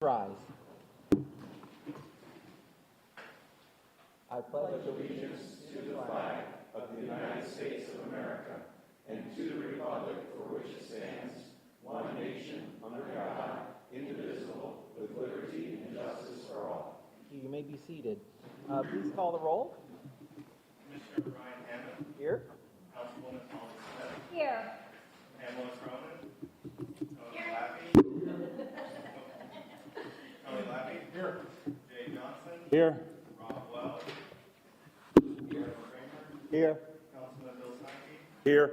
Rise. I pledge allegiance to the flag of the United States of America and to the republic for which it stands, one nation, under God, indivisible, with liberty and justice for all. You may be seated. Please call the roll. Commissioner Brian Hammond. Here. Councilwoman Holly Smith. Here. Pamela Cronin. Tony Lappy. Tony Lappy. Here. Jay Johnson. Here. Rob Wells. Gary Kramer. Here. Councilman Bill Sankey. Here.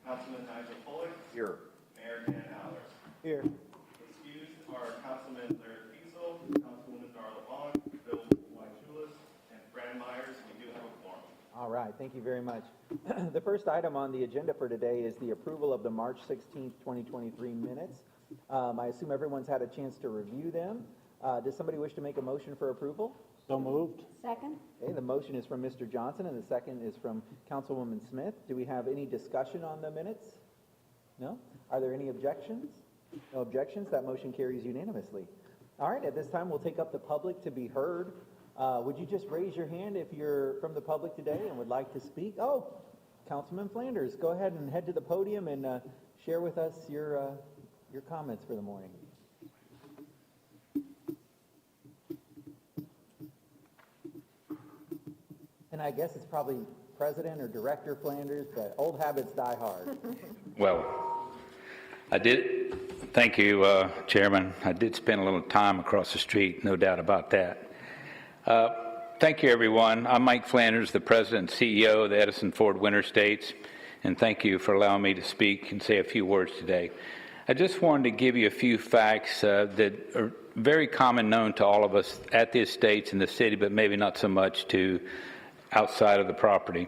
Councilman Nigel Foley. Here. Mayor Dan Allers. Here. Excused are Councilman Larry Kiesel, Councilwoman Darla Vaughn, Bill Wychulis, and Fran Myers. We do have a quorum. All right, thank you very much. The first item on the agenda for today is the approval of the March 16th, 2023 minutes. I assume everyone's had a chance to review them. Does somebody wish to make a motion for approval? So moved. Second. Okay, the motion is from Mr. Johnson and the second is from Councilwoman Smith. Do we have any discussion on the minutes? No? Are there any objections? No objections. That motion carries unanimously. All right, at this time we'll take up the public to be heard. Would you just raise your hand if you're from the public today and would like to speak? Oh, Councilman Flanders, go ahead and head to the podium and share with us your comments for the morning. And I guess it's probably President or Director Flanders, but old habits die hard. Well, thank you, Chairman. I did spend a little time across the street, no doubt about that. Thank you, everyone. I'm Mike Flanders, the President and CEO of the Edison Ford Winter States, and thank you for allowing me to speak and say a few words today. I just wanted to give you a few facts that are very common known to all of us at the estates in the city, but maybe not so much to outside of the property.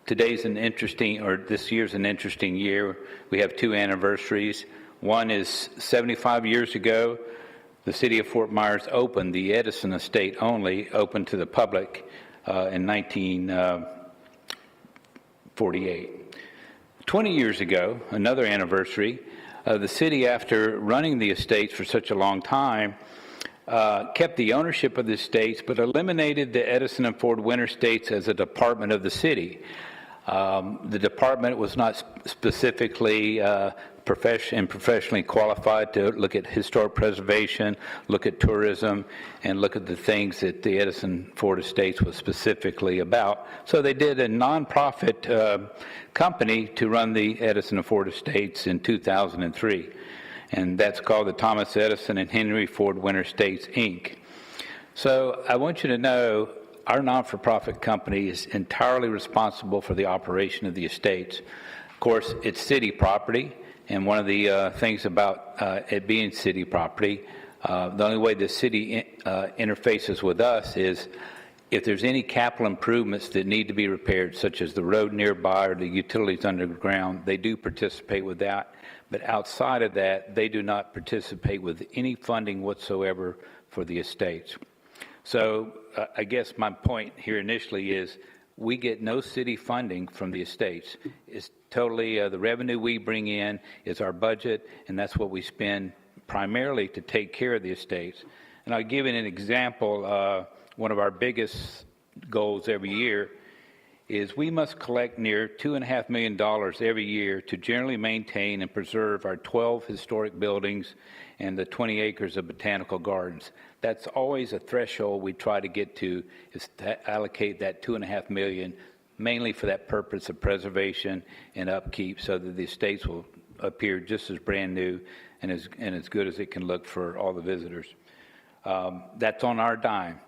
This year's an interesting year. We have two anniversaries. One is 75 years ago, the city of Fort Myers opened the Edison estate only, open to the public in 1948. 20 years ago, another anniversary, the city, after running the estates for such a long time, kept the ownership of the estates, but eliminated the Edison and Ford Winter States as a department of the city. The department was not specifically professionally qualified to look at historic preservation, look at tourism, and look at the things that the Edison Ford Estates was specifically about. So they did a nonprofit company to run the Edison and Ford Estates in 2003. And that's called the Thomas Edison and Henry Ford Winter States, Inc. So I want you to know our non-for-profit company is entirely responsible for the operation of the estates. Of course, it's city property, and one of the things about it being city property, the only way the city interfaces with us is if there's any capital improvements that need to be repaired, such as the road nearby or the utilities underground, they do participate with that. But outside of that, they do not participate with any funding whatsoever for the estates. So I guess my point here initially is we get no city funding from the estates. It's totally the revenue we bring in is our budget, and that's what we spend primarily to take care of the estates. And I'll give you an example. One of our biggest goals every year is we must collect near $2.5 million every year to generally maintain and preserve our 12 historic buildings and the 20 acres of botanical gardens. That's always a threshold we try to get to, is to allocate that $2.5 million mainly for that purpose of preservation and upkeep so that the estates will appear just as brand new and as good as it can look for all the visitors. That's on our dime.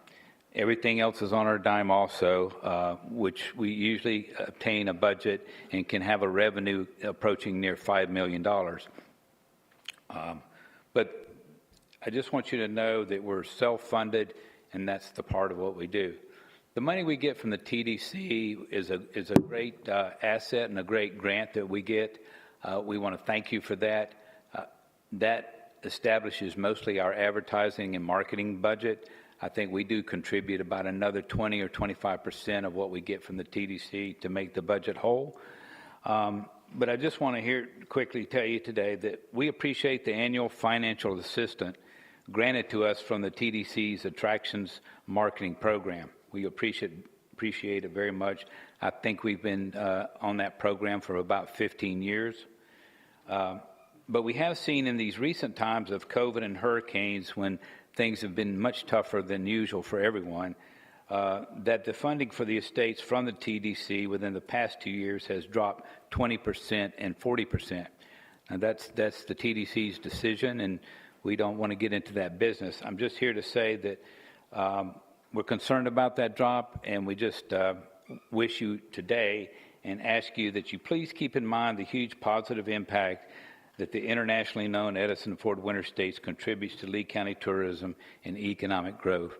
Everything else is on our dime also, which we usually obtain a budget and can have a revenue approaching near $5 million. But I just want you to know that we're self-funded, and that's the part of what we do. The money we get from the TDC is a great asset and a great grant that we get. We want to thank you for that. That establishes mostly our advertising and marketing budget. I think we do contribute about another 20 or 25% of what we get from the TDC to make the budget whole. But I just want to quickly tell you today that we appreciate the annual financial assistance granted to us from the TDC's Attractions Marketing Program. We appreciate it very much. I think we've been on that program for about 15 years. But we have seen in these recent times of COVID and hurricanes, when things have been much tougher than usual for everyone, that the funding for the estates from the TDC within the past 2 years has dropped 20% and 40%. And that's the TDC's decision, and we don't want to get into that business. I'm just here to say that we're concerned about that drop, and we just wish you today and ask you that you please keep in mind the huge positive impact that the internationally known Edison Ford Winter Estates contributes to Lee County tourism and economic growth.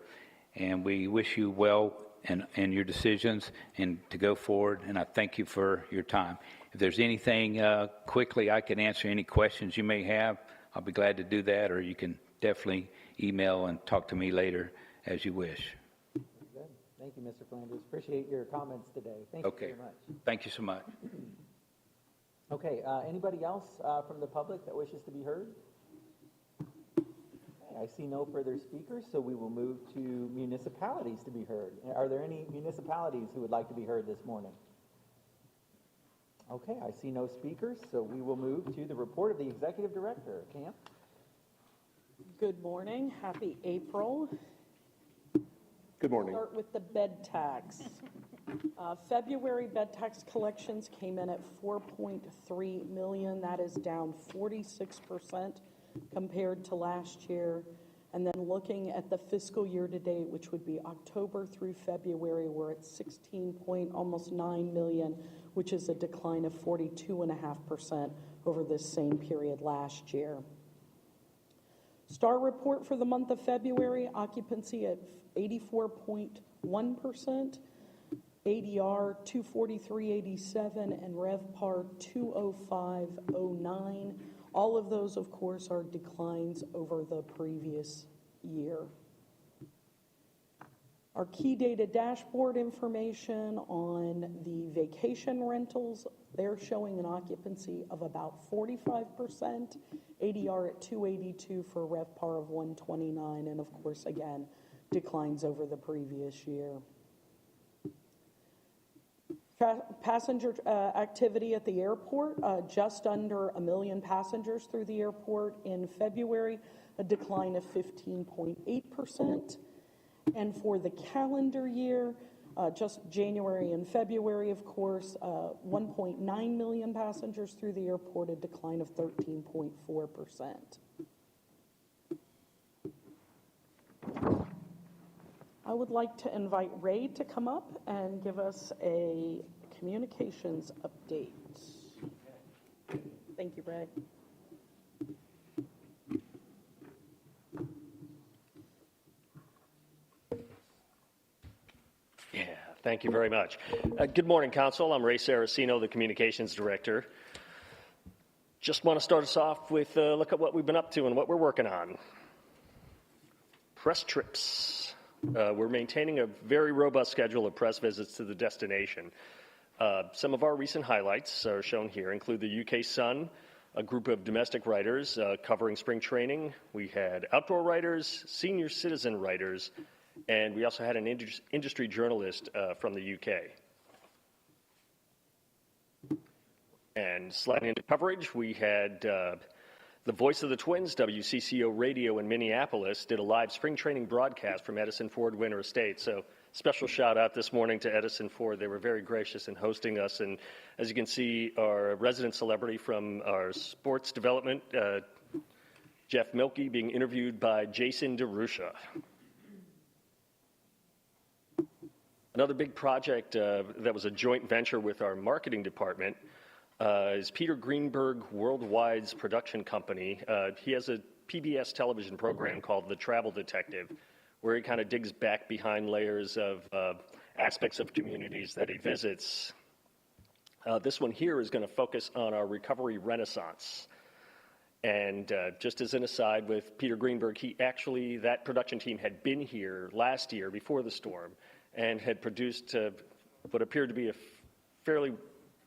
And we wish you well in your decisions and to go forward, and I thank you for your time. If there's anything quickly I can answer any questions you may have, I'll be glad to do that, or you can definitely email and talk to me later as you wish. Good. Thank you, Mr. Flanders. Appreciate your comments today. Thank you very much. Thank you so much. Okay, anybody else from the public that wishes to be heard? Okay, I see no further speakers, so we will move to municipalities to be heard. Are there any municipalities who would like to be heard this morning? Okay, I see no speakers, so we will move to the report of the Executive Director. Cam? Good morning. Happy April. Good morning. Start with the bed tax. February bed tax collections came in at $4.3 million. That is down 46% compared to last year. And then looking at the fiscal year to date, which would be October through February, we're at almost $9 million, which is a decline of 42.5% over this same period last year. STAR report for the month of February, occupancy at 84.1%, ADR 243.87, and RevPAR 205.09. All of those, of course, are declines over the previous year. Our key data dashboard information on the vacation rentals, they're showing an occupancy of about 45%, ADR at 282 for RevPAR of 129, and of course, again, declines over the previous year. Passenger activity at the airport, just under 1 million passengers through the airport in February, a decline of 15.8%. And for the calendar year, just January and February, of course, 1.9 million passengers through the airport, a decline of 13.4%. I would like to invite Ray to come up and give us a communications update. Thank you, Ray. Yeah, thank you very much. Good morning, Council. I'm Ray Saraceno, the Communications Director. Just want to start us off with a look at what we've been up to and what we're working on. Press trips. We're maintaining a very robust schedule of press visits to the destination. Some of our recent highlights are shown here, include the UK Sun, a group of domestic writers covering spring training. We had outdoor writers, senior citizen writers, and we also had an industry journalist from the UK. And sliding into coverage, we had the Voice of the Twins, WCCO Radio in Minneapolis, did a live spring training broadcast from Edison Ford Winter Estates. So special shout out this morning to Edison Ford. They were very gracious in hosting us. And as you can see, our resident celebrity from our sports development, Jeff Milkey, being interviewed by Jason DeRusha. Another big project that was a joint venture with our marketing department is Peter Greenberg Worldwide's production company. He has a PBS television program called The Travel Detective, where he kind of digs back behind layers of aspects of communities that he visits. This one here is going to focus on our recovery renaissance. And just as an aside with Peter Greenberg, that production team had been here last year before the storm and had produced what appeared to be a fairly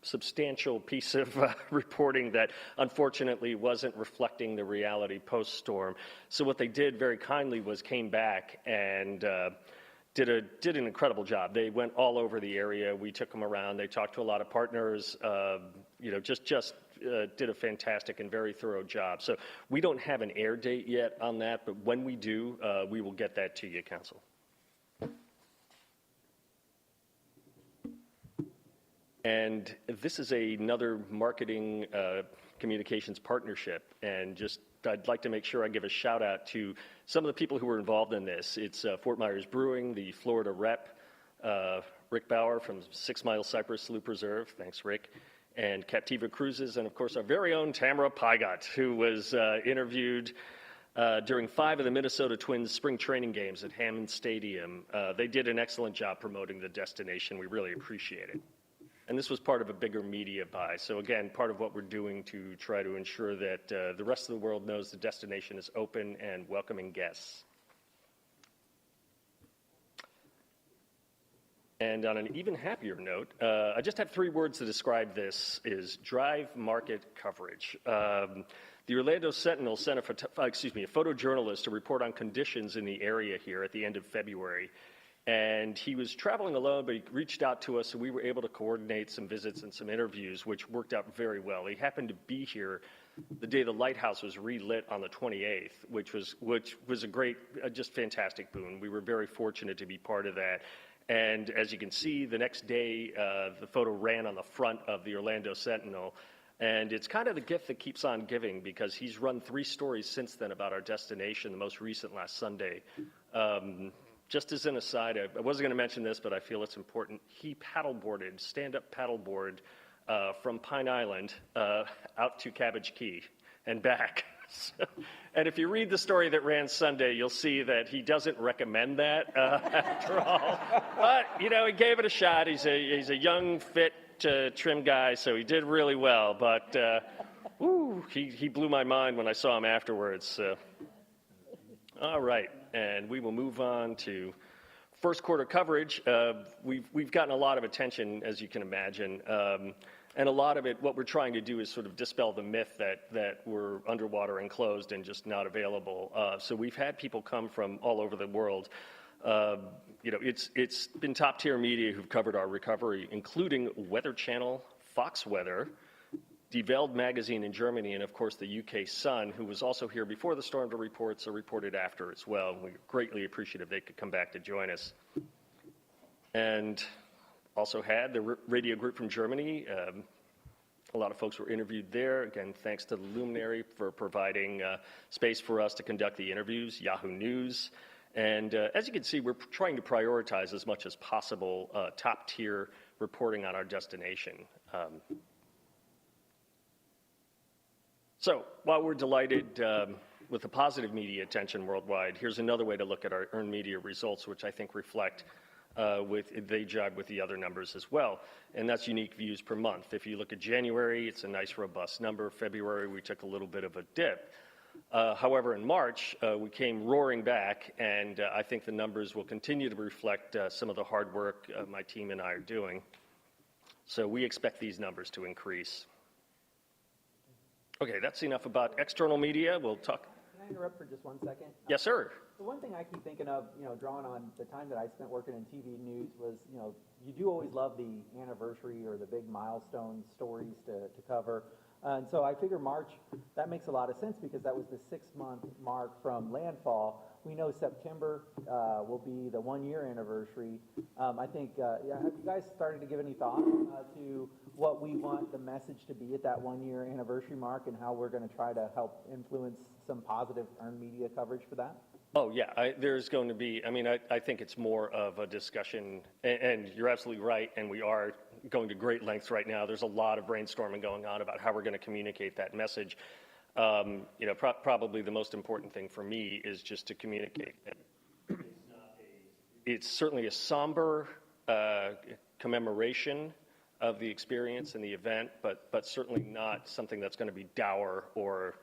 substantial piece of reporting that unfortunately wasn't reflecting the reality post-storm. So what they did very kindly was came back and did an incredible job. They went all over the area. We took them around. They talked to a lot of partners. Did a fantastic and very thorough job. So we don't have an air date yet on that, but when we do, we will get that to you, Council. And this is another marketing communications partnership, and I'd like to make sure I give a shout out to some of the people who were involved in this. It's Fort Myers Brewing, the Florida rep, Rick Bauer from 6 Mile Cypress Sloop Reserve, thanks Rick, and Captiva Cruises, and of course our very own Tamara Pygot, who was interviewed during 5 of the Minnesota Twins spring training games at Hammond Stadium. They did an excellent job promoting the destination. We really appreciate it. And this was part of a bigger media buy. So again, part of what we're doing to try to ensure that the rest of the world knows the destination is open and welcoming guests. And on an even happier note, I just have 3 words to describe this: is drive market coverage. The Orlando Sentinel sent a photojournalist to report on conditions in the area here at the end of February. And he was traveling alone, but he reached out to us, and we were able to coordinate some visits and some interviews, which worked out very well. He happened to be here the day the lighthouse was relit on the 28th, which was a great, just fantastic boon. We were very fortunate to be part of that. And as you can see, the next day, the photo ran on the front of the Orlando Sentinel. And it's kind of the gift that keeps on giving, because he's run 3 stories since then about our destination, the most recent last Sunday. Just as an aside, I wasn't going to mention this, but I feel it's important. He paddleboarded, stand-up paddleboard from Pine Island out to Cabbage Key and back. And if you read the story that ran Sunday, you'll see that he doesn't recommend that after all. But, he gave it a shot. He's a young, fit, trim guy, so he did really well. But, he blew my mind when I saw him afterwards. All right, and we will move on to first quarter coverage. We've gotten a lot of attention, as you can imagine, and a lot of it, what we're trying to do is sort of dispel the myth that we're underwater and closed and just not available. So we've had people come from all over the world. It's been top tier media who've covered our recovery, including Weather Channel, Fox Weather, Die Welt magazine in Germany, and of course the UK Sun, who was also here before the storm to report, so reported after as well. We're greatly appreciative they could come back to join us. And also had the radio group from Germany. A lot of folks were interviewed there. Again, thanks to the Luminary for providing space for us to conduct the interviews, Yahoo News. And as you can see, we're trying to prioritize as much as possible top tier reporting on our destination. So while we're delighted with the positive media attention worldwide, here's another way to look at our earned media results, which I think reflect they jibe with the other numbers as well, and that's unique views per month. If you look at January, it's a nice robust number. February, we took a little bit of a dip. However, in March, we came roaring back, and I think the numbers will continue to reflect some of the hard work my team and I are doing. So we expect these numbers to increase. Okay, that's enough about external media. We'll talk. Can I interrupt for just 1 second? Yes, sir. The one thing I keep thinking of, drawing on the time that I spent working in TV news was, you do always love the anniversary or the big milestone stories to cover. And so I figure March, that makes a lot of sense because that was the 6-month mark from landfall. We know September will be the 1-year anniversary. I think, have you guys started to give any thought to what we want the message to be at that 1-year anniversary mark and how we're going to try to help influence some positive earned media coverage for that? Oh, yeah, there's going to be, I think it's more of a discussion, and you're absolutely right, and we are going to great lengths right now. There's a lot of brainstorming going on about how we're going to communicate that message. Probably the most important thing for me is just to communicate that it's certainly a somber commemoration of the experience and the event, but certainly not something that's going to be dour or,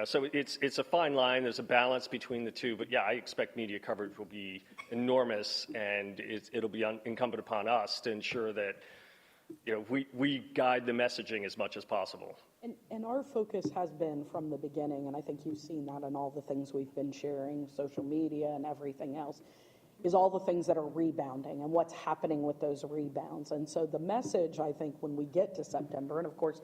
so it's a fine line. There's a balance between the two, but yeah, I expect media coverage will be enormous, and it'll be incumbent upon us to ensure that we guide the messaging as much as possible. And our focus has been from the beginning, and I think you've seen that in all the things we've been sharing, social media and everything else, is all the things that are rebounding and what's happening with those rebounds. And so the message, I think, when we get to September, and of course,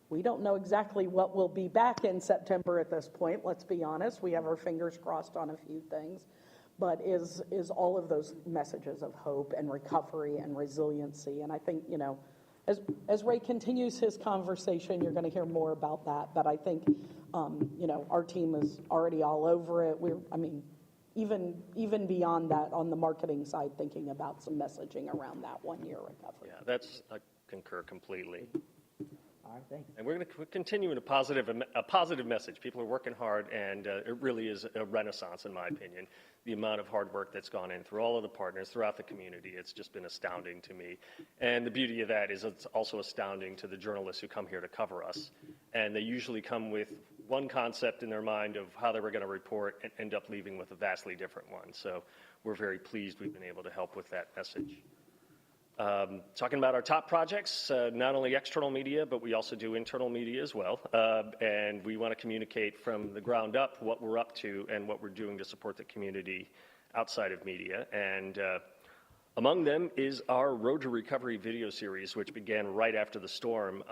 we don't know exactly what will be back in September at this point, let's be honest. We have our fingers crossed on a few things, but is all of those messages of hope and recovery and resiliency. And I think, as Ray continues his conversation, you're going to hear more about that. But I think, our team is already all over it. Even beyond that, on the marketing side, thinking about some messaging around that 1-year recovery. Yeah, I concur completely. All right, thanks. And we're going to continue in a positive message. People are working hard, and it really is a renaissance, in my opinion. The amount of hard work that's gone in through all of the partners throughout the community, it's just been astounding to me. And the beauty of that is it's also astounding to the journalists who come here to cover us. And they usually come with one concept in their mind of how they were going to report and end up leaving with a vastly different one. So we're very pleased we've been able to help with that message. Talking about our top projects, not only external media, but we also do internal media as well. And we want to communicate from the ground up what we're up to and what we're doing to support the community outside of media. And among them is our Road to Recovery video series, which began right after the storm.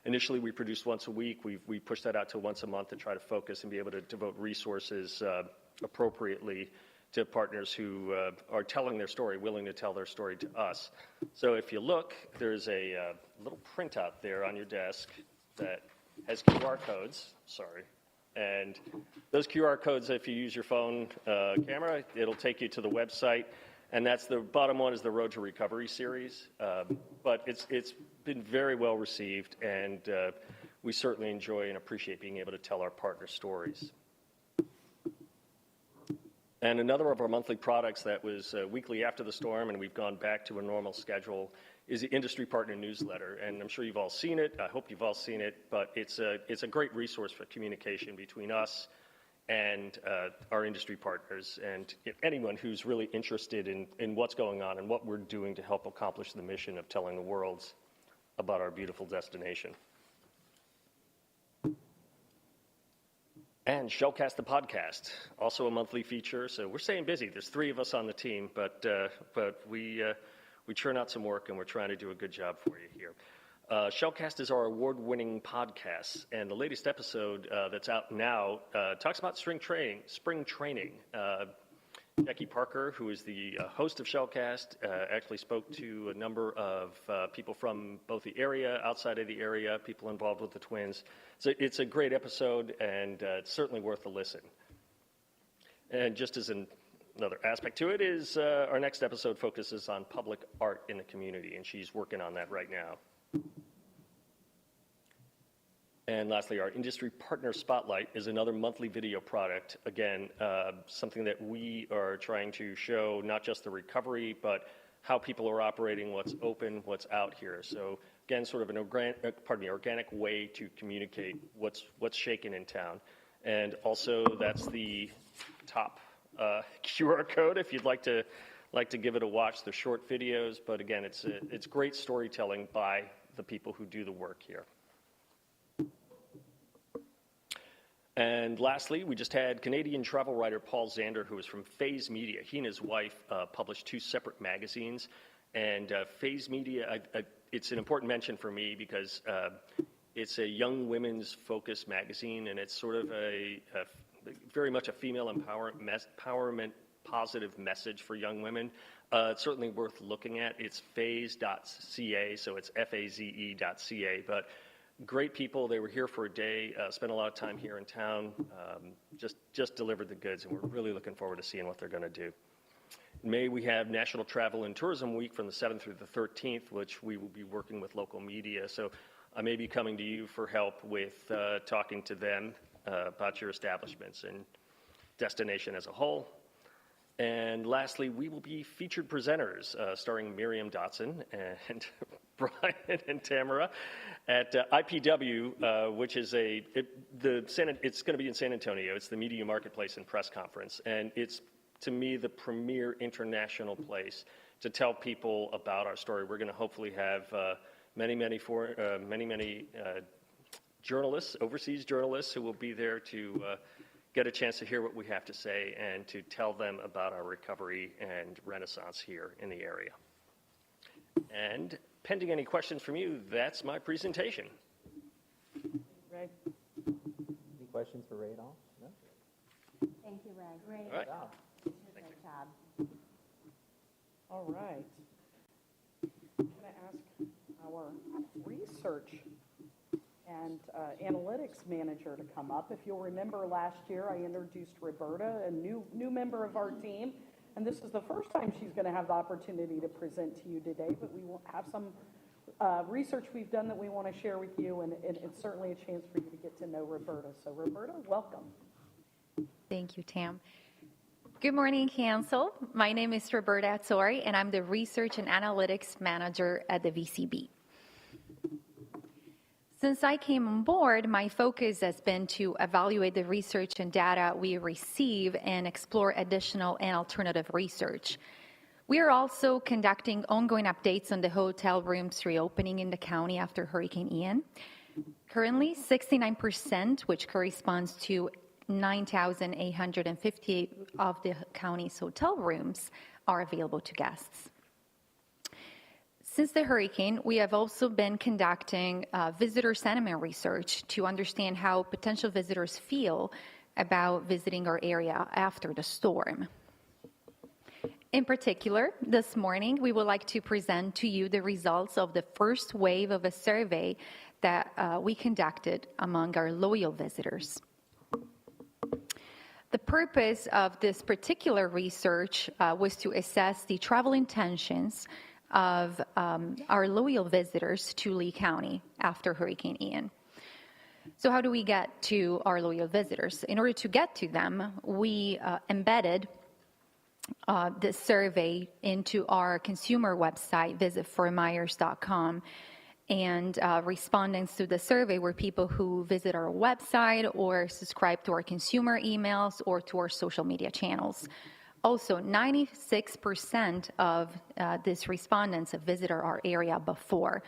Initially, we produced once a week. We pushed that out to once a month to try to focus and be able to devote resources appropriately to partners who are telling their story, willing to tell their story to us. So if you look, there's a little printout there on your desk that has QR codes, and those QR codes, if you use your phone camera, it'll take you to the website, and that's the bottom one is the Road to Recovery series. But it's been very well received, and we certainly enjoy and appreciate being able to tell our partner stories. And another of our monthly products that was weekly after the storm, and we've gone back to a normal schedule, is the Industry Partner Newsletter. And I'm sure you've all seen it. I hope you've all seen it. But it's a great resource for communication between us and our industry partners and anyone who's really interested in what's going on and what we're doing to help accomplish the mission of telling the world about our beautiful destination. And Shellcast the podcast, also a monthly feature. So we're staying busy. There's 3 of us on the team, but we churn out some work, and we're trying to do a good job for you here. Shellcast is our award-winning podcast, and the latest episode that's out now talks about spring training. Jackie Parker, who is the host of Shellcast, actually spoke to a number of people from both the area, outside of the area, people involved with the Twins. So it's a great episode, and it's certainly worth a listen. And just as another aspect to it is our next episode focuses on public art in the community, and she's working on that right now. And lastly, our Industry Partner Spotlight is another monthly video product. Again, something that we are trying to show not just the recovery, but how people are operating, what's open, what's out here. So again, sort of an organic way to communicate what's shaking in town. And also, that's the top QR code if you'd like to give it a watch. They're short videos, but again, it's great storytelling by the people who do the work here. And lastly, we just had Canadian travel writer Paul Zander, who is from Phase Media. He and his wife published 2 separate magazines. And Phase Media, it's an important mention for me because it's a young women's focused magazine, and it's sort of a very much a female empowerment positive message for young women. It's certainly worth looking at. It's phase.ca, so it's FAZE.ca. But great people. They were here for a day, spent a lot of time here in town, just delivered the goods, and we're really looking forward to seeing what they're going to do. In May, we have National Travel and Tourism Week from the 7th through the 13th, which we will be working with local media. So I may be coming to you for help with talking to them about your establishments and destination as a whole. And lastly, we will be featured presenters starring Miriam Dotson and Brian and Tamara at IPW, which is it's going to be in San Antonio. It's the Media Marketplace and Press Conference, and it's, to me, the premier international place to tell people about our story. We're going to hopefully have many journalists, overseas journalists, who will be there to get a chance to hear what we have to say and to tell them about our recovery and renaissance here in the area. And pending any questions from you, that's my presentation. Ray? Any questions for Ray at all? No? Thank you, Ray. Ray, All right. you did a great job. All right. I'm going to ask our research and analytics manager to come up. If you'll remember last year, I introduced Roberta, a new member of our team, and this is the first time she's going to have the opportunity to present to you today, but we will have some research we've done that we want to share with you, and it's certainly a chance for you to get to know Roberta. So Roberta, welcome. Thank you, Tam. Good morning, Council. My name is Roberta Azzori, and I'm the Research and Analytics Manager at the VCB. Since I came on board, my focus has been to evaluate the research and data we receive and explore additional and alternative research. We are also conducting ongoing updates on the hotel rooms reopening in the county after Hurricane Ian. Currently, 69%, which corresponds to 9,858 of the county's hotel rooms, are available to guests. Since the hurricane, we have also been conducting visitor sentiment research to understand how potential visitors feel about visiting our area after the storm. In particular, this morning, we would like to present to you the results of the first wave of a survey that we conducted among our loyal visitors. The purpose of this particular research was to assess the travel intentions of our loyal visitors to Lee County after Hurricane Ian. So how do we get to our loyal visitors? In order to get to them, we embedded this survey into our consumer website, visitfortmyers.com. And respondents to the survey were people who visit our website or subscribe to our consumer emails or to our social media channels. Also, 96% of these respondents have visited our area before,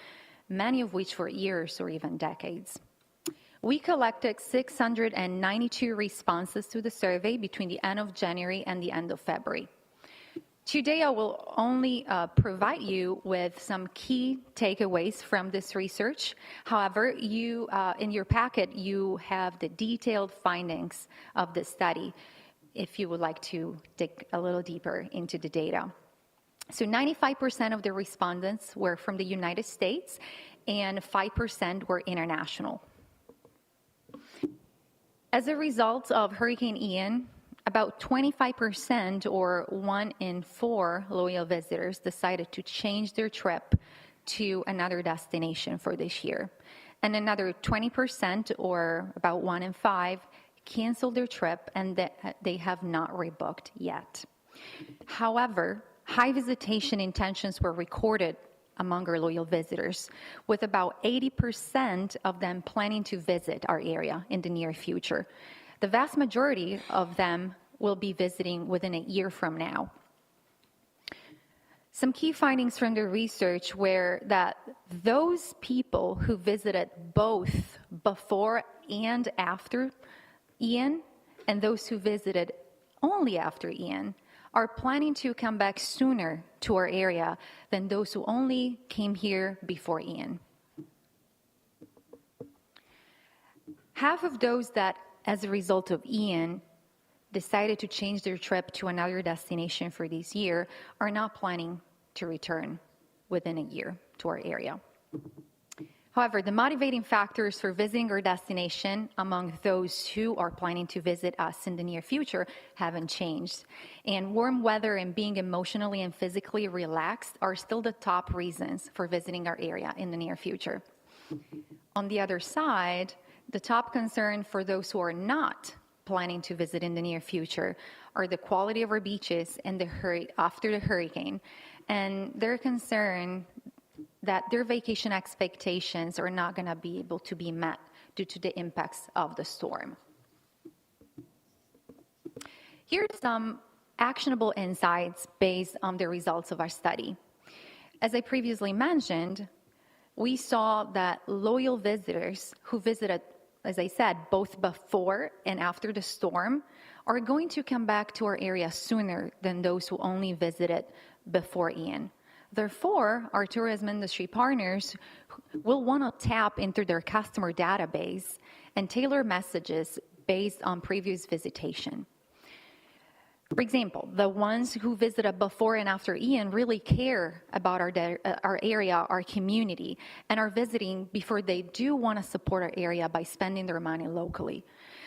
many of which for years or even decades. We collected 692 responses to the survey between the end of January and the end of February. Today, I will only provide you with some key takeaways from this research. However, in your packet, you have the detailed findings of the study if you would like to dig a little deeper into the data. So 95% of the respondents were from the United States and 5% were international. As a result of Hurricane Ian, about 25% or 1 in 4 loyal visitors decided to change their trip to another destination for this year. And another 20% or about 1 in 5 canceled their trip and they have not rebooked yet. However, high visitation intentions were recorded among our loyal visitors, with about 80% of them planning to visit our area in the near future. The vast majority of them will be visiting within a year from now. Some key findings from the research were that those people who visited both before and after Ian, and those who visited only after Ian, are planning to come back sooner to our area than those who only came here before Ian. Half of those that, as a result of Ian, decided to change their trip to another destination for this year are not planning to return within a year to our area. However, the motivating factors for visiting our destination among those who are planning to visit us in the near future haven't changed. And warm weather and being emotionally and physically relaxed are still the top reasons for visiting our area in the near future. On the other side, the top concern for those who are not planning to visit in the near future are the quality of our beaches and after the hurricane, and they're concerned that their vacation expectations are not going to be able to be met due to the impacts of the storm. Here are some actionable insights based on the results of our study. As I previously mentioned, we saw that loyal visitors who visited, as I said, both before and after the storm are going to come back to our area sooner than those who only visited before Ian. Therefore, our tourism industry partners will want to tap into their customer database and tailor messages based on previous visitation. For example, the ones who visited before and after Ian really care about our area, our community, and are visiting before they do want to support our area by spending their money locally.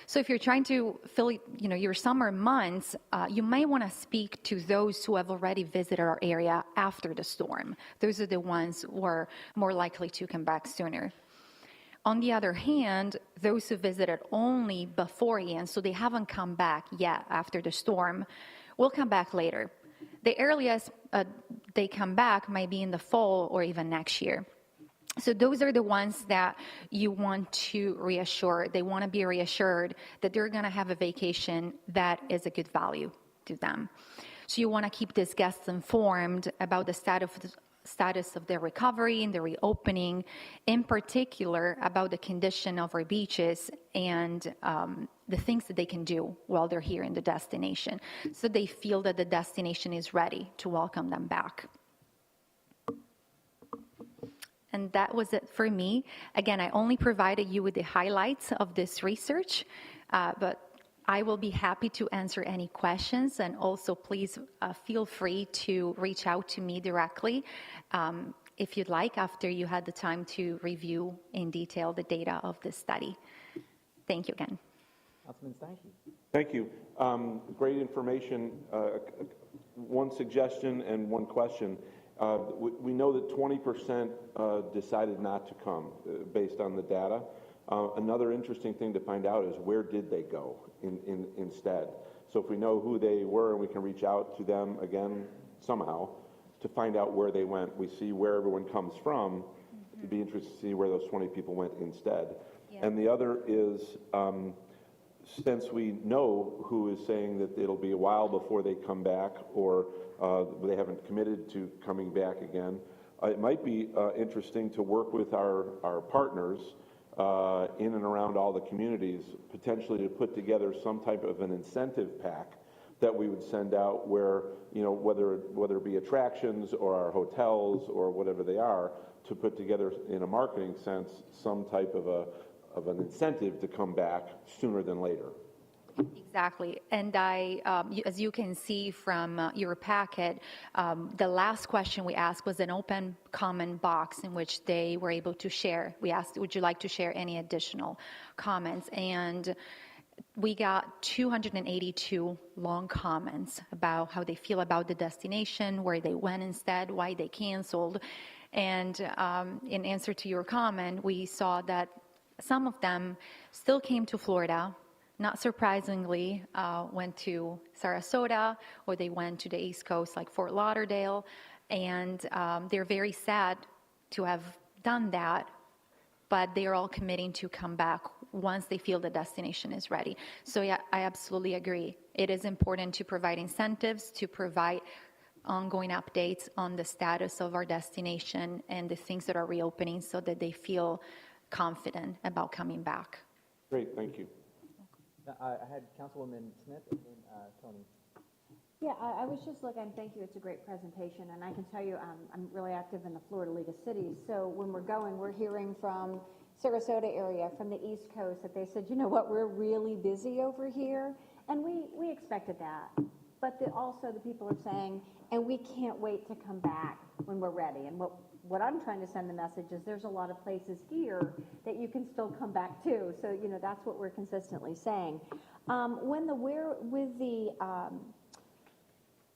So if you're trying to fill, your summer months, you might want to speak to those who have already visited our area after the storm. Those are the ones who are more likely to come back sooner. On the other hand, those who visited only before Ian, so they haven't come back yet after the storm, will come back later. The earliest they come back might be in the fall or even next year. So those are the ones that you want to reassure. They want to be reassured that they're going to have a vacation that is a good value to them. So you want to keep these guests informed about the status of their recovery and the reopening, in particular about the condition of our beaches and the things that they can do while they're here in the destination, so they feel that the destination is ready to welcome them back. And that was it for me. Again, I only provided you with the highlights of this research, but I will be happy to answer any questions, and also please feel free to reach out to me directly if you'd like, after you had the time to review in detail the data of this study. Thank you again. Councilman Steinke. Thank you. Great information. One suggestion and one question. We know that 20% decided not to come based on the data. Another interesting thing to find out is where did they go instead. So if we know who they were and we can reach out to them again somehow to find out where they went, we see where everyone comes from. It'd be interesting to see where those 20 people went instead. Yeah. And the other is, since we know who is saying that it'll be a while before they come back, or they haven't committed to coming back again, it might be interesting to work with our partners in and around all the communities, potentially to put together some type of an incentive pack that we would send out where, whether it be attractions or our hotels or whatever they are, to put together in a marketing sense some type of an incentive to come back sooner than later. Exactly. And as you can see from your packet, the last question we asked was an open comment box in which they were able to share. We asked, would you like to share any additional comments? And we got 282 long comments about how they feel about the destination, where they went instead, why they canceled. And in answer to your comment, we saw that some of them still came to Florida. Not surprisingly, went to Sarasota, or they went to the East Coast like Fort Lauderdale, and they're very sad to have done that, but they're all committing to come back once they feel the destination is ready. So yeah, I absolutely agree. It is important to provide incentives, to provide ongoing updates on the status of our destination and the things that are reopening, so that they feel confident about coming back. Great, thank you. I had Councilwoman Smith and then Tony. Yeah, I was just looking, thank you, it's a great presentation, and I can tell you I'm really active in the Florida League of Cities, so when we're hearing from Sarasota area, from the East Coast, that they said, you know what, we're really busy over here, and we expected that, but also the people are saying, and we can't wait to come back when we're ready. And what I'm trying to send the message is there's a lot of places here that you can still come back to. So, that's what we're consistently saying.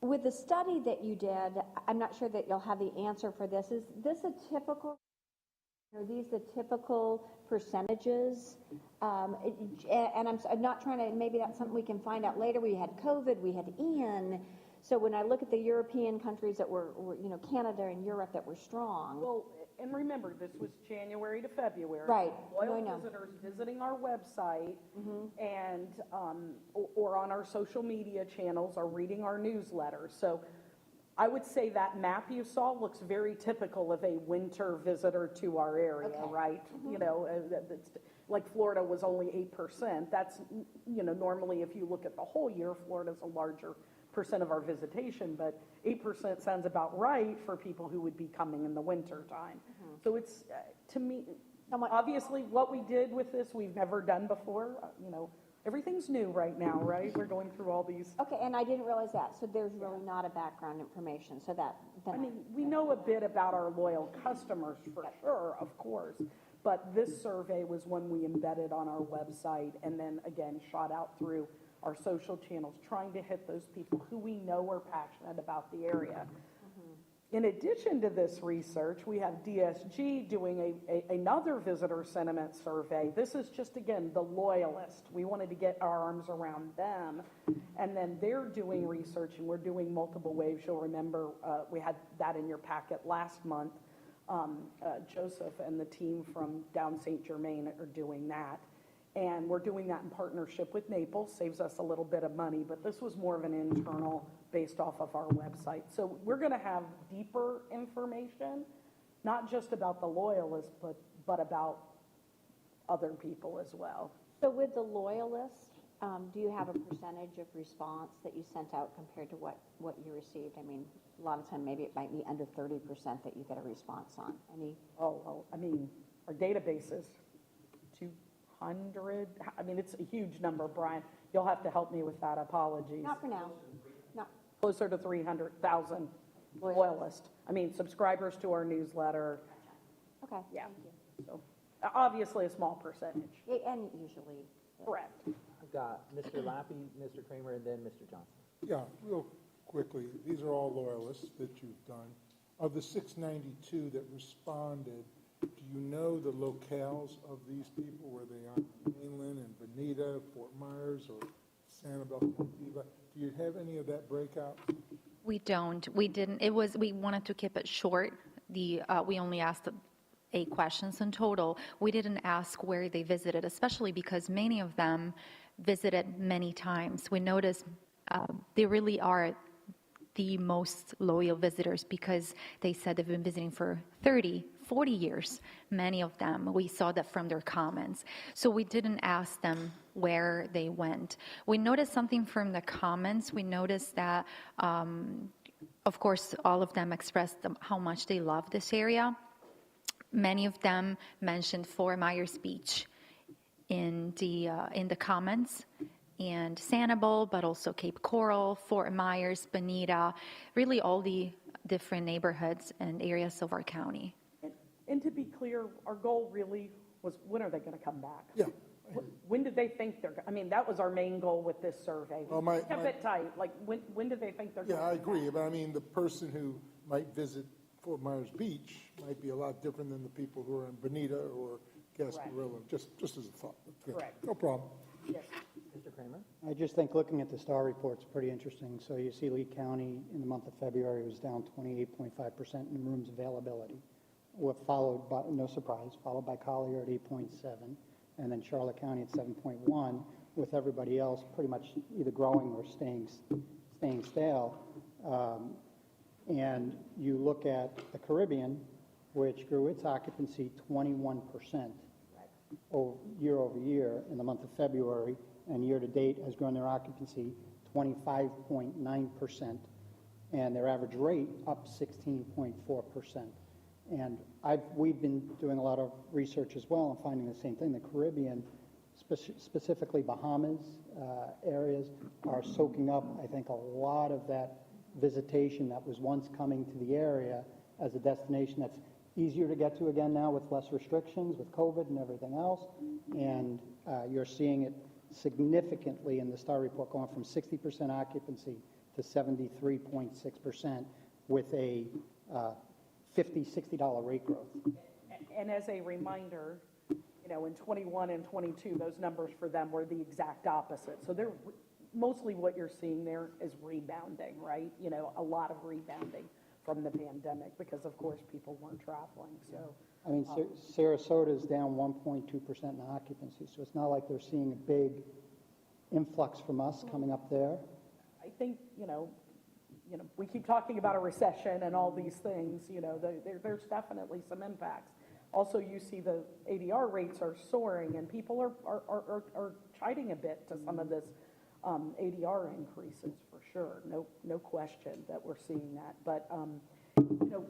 With the study that you did, I'm not sure that you'll have the answer for this. Is this a typical, are these the typical percentages? And I'm not trying to, maybe that's something we can find out later. We had COVID, we had Ian. So when I look at the European countries that were Canada and Europe that were strong. Well, And remember, this was January to February. Right. No, I Loyal know. visitors visiting our website and, or on our social media channels or reading our newsletters. So I would say that map you saw looks very typical of a winter visitor to our area, Okay. right? You know, that's, like Florida was only 8%. That's, you know, normally if you look at the whole year, Florida's a larger percent of our visitation, but 8% sounds about right for people who would be coming in the winter time. So it's, to me, Somewhat- obviously what we did with this, we've never done before. You know, everything's new right now, right? We're going through all these. Okay, and I didn't realize that, so there's really not a background information, so that, I mean, we know a bit about our loyal customers for sure, of course, but this survey was one we embedded on our website and then again shot out through our social channels, trying to hit those people who we know are passionate about the area. In addition to this research, we have DSG doing another visitor sentiment survey. This is just, again, the loyalist. We wanted to get our arms around them. And then they're doing research, and we're doing multiple waves. You'll remember we had that in your packet last month. Joseph and the team from down St. Germain are doing that. And we're doing that in partnership with Naples, saves us a little bit of money, but this was more of an internal based off of our website. So we're going to have deeper information, not just about the loyalists, but about other people as well. so with the loyalists, do you have a percentage of response that you sent out compared to what you received? I mean, a lot of time, maybe it might be under 30% that you get a response on. Any? Oh, well, I mean, our database is 200. I mean, it's a huge number, Brian. You'll have to help me with that. Apologies. Not for now. No. Closer to 300,000 loyalists. I mean, subscribers to our newsletter. Okay. Yeah. So obviously a small percentage. Yeah, and usually. Correct. I've got Mr. Lappy, Mr. Kramer, and then Mr. Johnson. Yeah, real quickly, these are all loyalists that you've done. Of the 692 that responded, do you know the locales of these people? Were they on mainland and Bonita, Fort Myers, or Sanibel, Diva? Do you have any of that breakout? We don't. We didn't. We wanted to keep it short. We only asked 8 questions in total. We didn't ask where they visited, especially because many of them visited many times. We noticed they really are the most loyal visitors because they said they've been visiting for 30, 40 years, many of them. We saw that from their comments. So we didn't ask them where they went. We noticed something from the comments. We noticed that, of course, all of them expressed how much they love this area. Many of them mentioned Fort Myers Beach in the comments, and Sanibel, but also Cape Coral, Fort Myers, Bonita, really all the different neighborhoods and areas of our county. And to be clear, our goal really was, when are they going to come back? Yeah. When did they think they're, I mean, that was our main goal with this survey. Well, We kept it tight, like, when do they think they're going Yeah, to I come agree, back? but I mean, the person who might visit Fort Myers Beach might be a lot different than the people who are in Bonita or Gasparilla, just as a thought. Okay, Correct. no problem. Yes. Mr. Kramer? I just think looking at the STAR report's pretty interesting. So you see Lee County in the month of February was down 28.5% in rooms availability. Followed by, no surprise, followed by Collier at 8.7, and then Charlotte County at 7.1, with everybody else pretty much either growing or staying stale. And you look at the Caribbean, which grew its occupancy 21% year over year in the month of February, and year to date has grown their occupancy 25.9%, and their average rate up 16.4%. And we've been doing a lot of research as well and finding the same thing. The Caribbean, specifically Bahamas areas, are soaking up, I think, a lot of that visitation that was once coming to the area as a destination that's easier to get to again now with less restrictions, with COVID and everything else. And you're seeing it significantly in the STAR report going from 60% occupancy to 73.6% with a $50, $60 rate growth. And as a reminder, you know, in 21 and 22, those numbers for them were the exact opposite. So they're mostly what you're seeing there is rebounding, right? You know, a lot of rebounding. from the pandemic, because of course people weren't traveling, so. I mean, Sarasota is down 1.2% in occupancy, so it's not like they're seeing a big influx from us coming up there. I think, we keep talking about a recession and all these things, there's definitely some impacts. Also, you see the ADR rates are soaring, and people are chiding a bit to some of this ADR increases, for sure. No question that we're seeing that. But,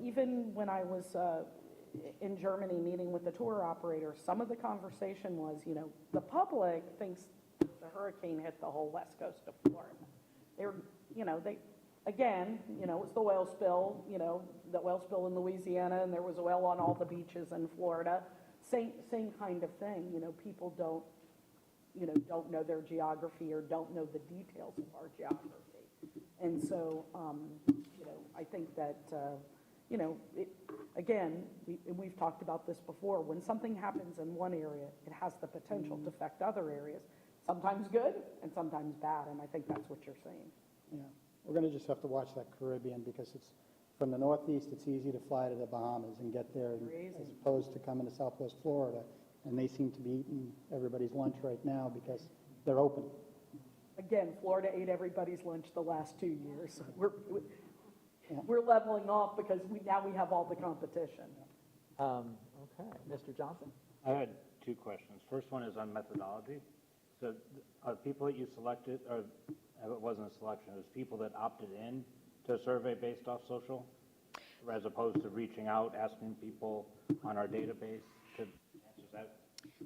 even when I was in Germany meeting with the tour operators, some of the conversation was, the public thinks the hurricane hit the whole west coast of Florida. It was the oil spill, the oil spill in Louisiana, and there was oil on all the beaches in Florida. Same kind of thing. People don't know their geography or don't know the details of our geography. And so, I think that, we've talked about this before. When something happens in one area, it has the potential to affect other areas. Sometimes good and sometimes bad, and I think that's what you're saying. Yeah, we're going to just have to watch that Caribbean, because it's from the Northeast, it's easy to fly to the Bahamas and get there, as opposed to coming to Southwest Florida, and they seem to be eating everybody's lunch right now because they're open. Again, Florida ate everybody's lunch the last 2 years. We're leveling off because now we have all the competition. Okay, Mr. Johnson? I had two questions. First one is on methodology. So people that you selected, or it wasn't a selection, it was people that opted in to a survey based off social, as opposed to reaching out, asking people on our database to answer that?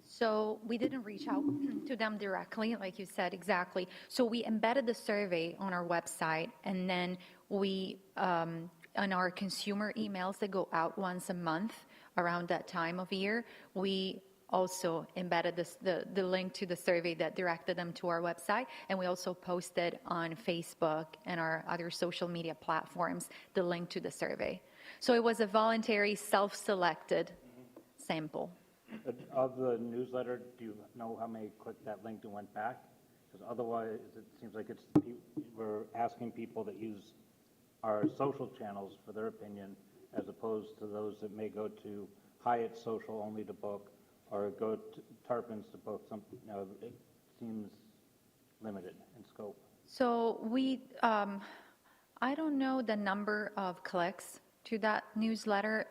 So we didn't reach out to them directly, like you said, exactly. So we embedded the survey on our website, and then we, on our consumer emails that go out once a month around that time of year, we also embedded the link to the survey that directed them to our website, and we also posted on Facebook and our other social media platforms the link to the survey. So it was a voluntary, self-selected sample. Of the newsletter, do you know how many clicked that link and went back? Because otherwise, it seems like we're asking people that use our social channels for their opinion, as opposed to those that may go to Hyatt Social only to book, or go to Tarpons to book something. It seems limited in scope. So we, I don't know the number of clicks to that newsletter.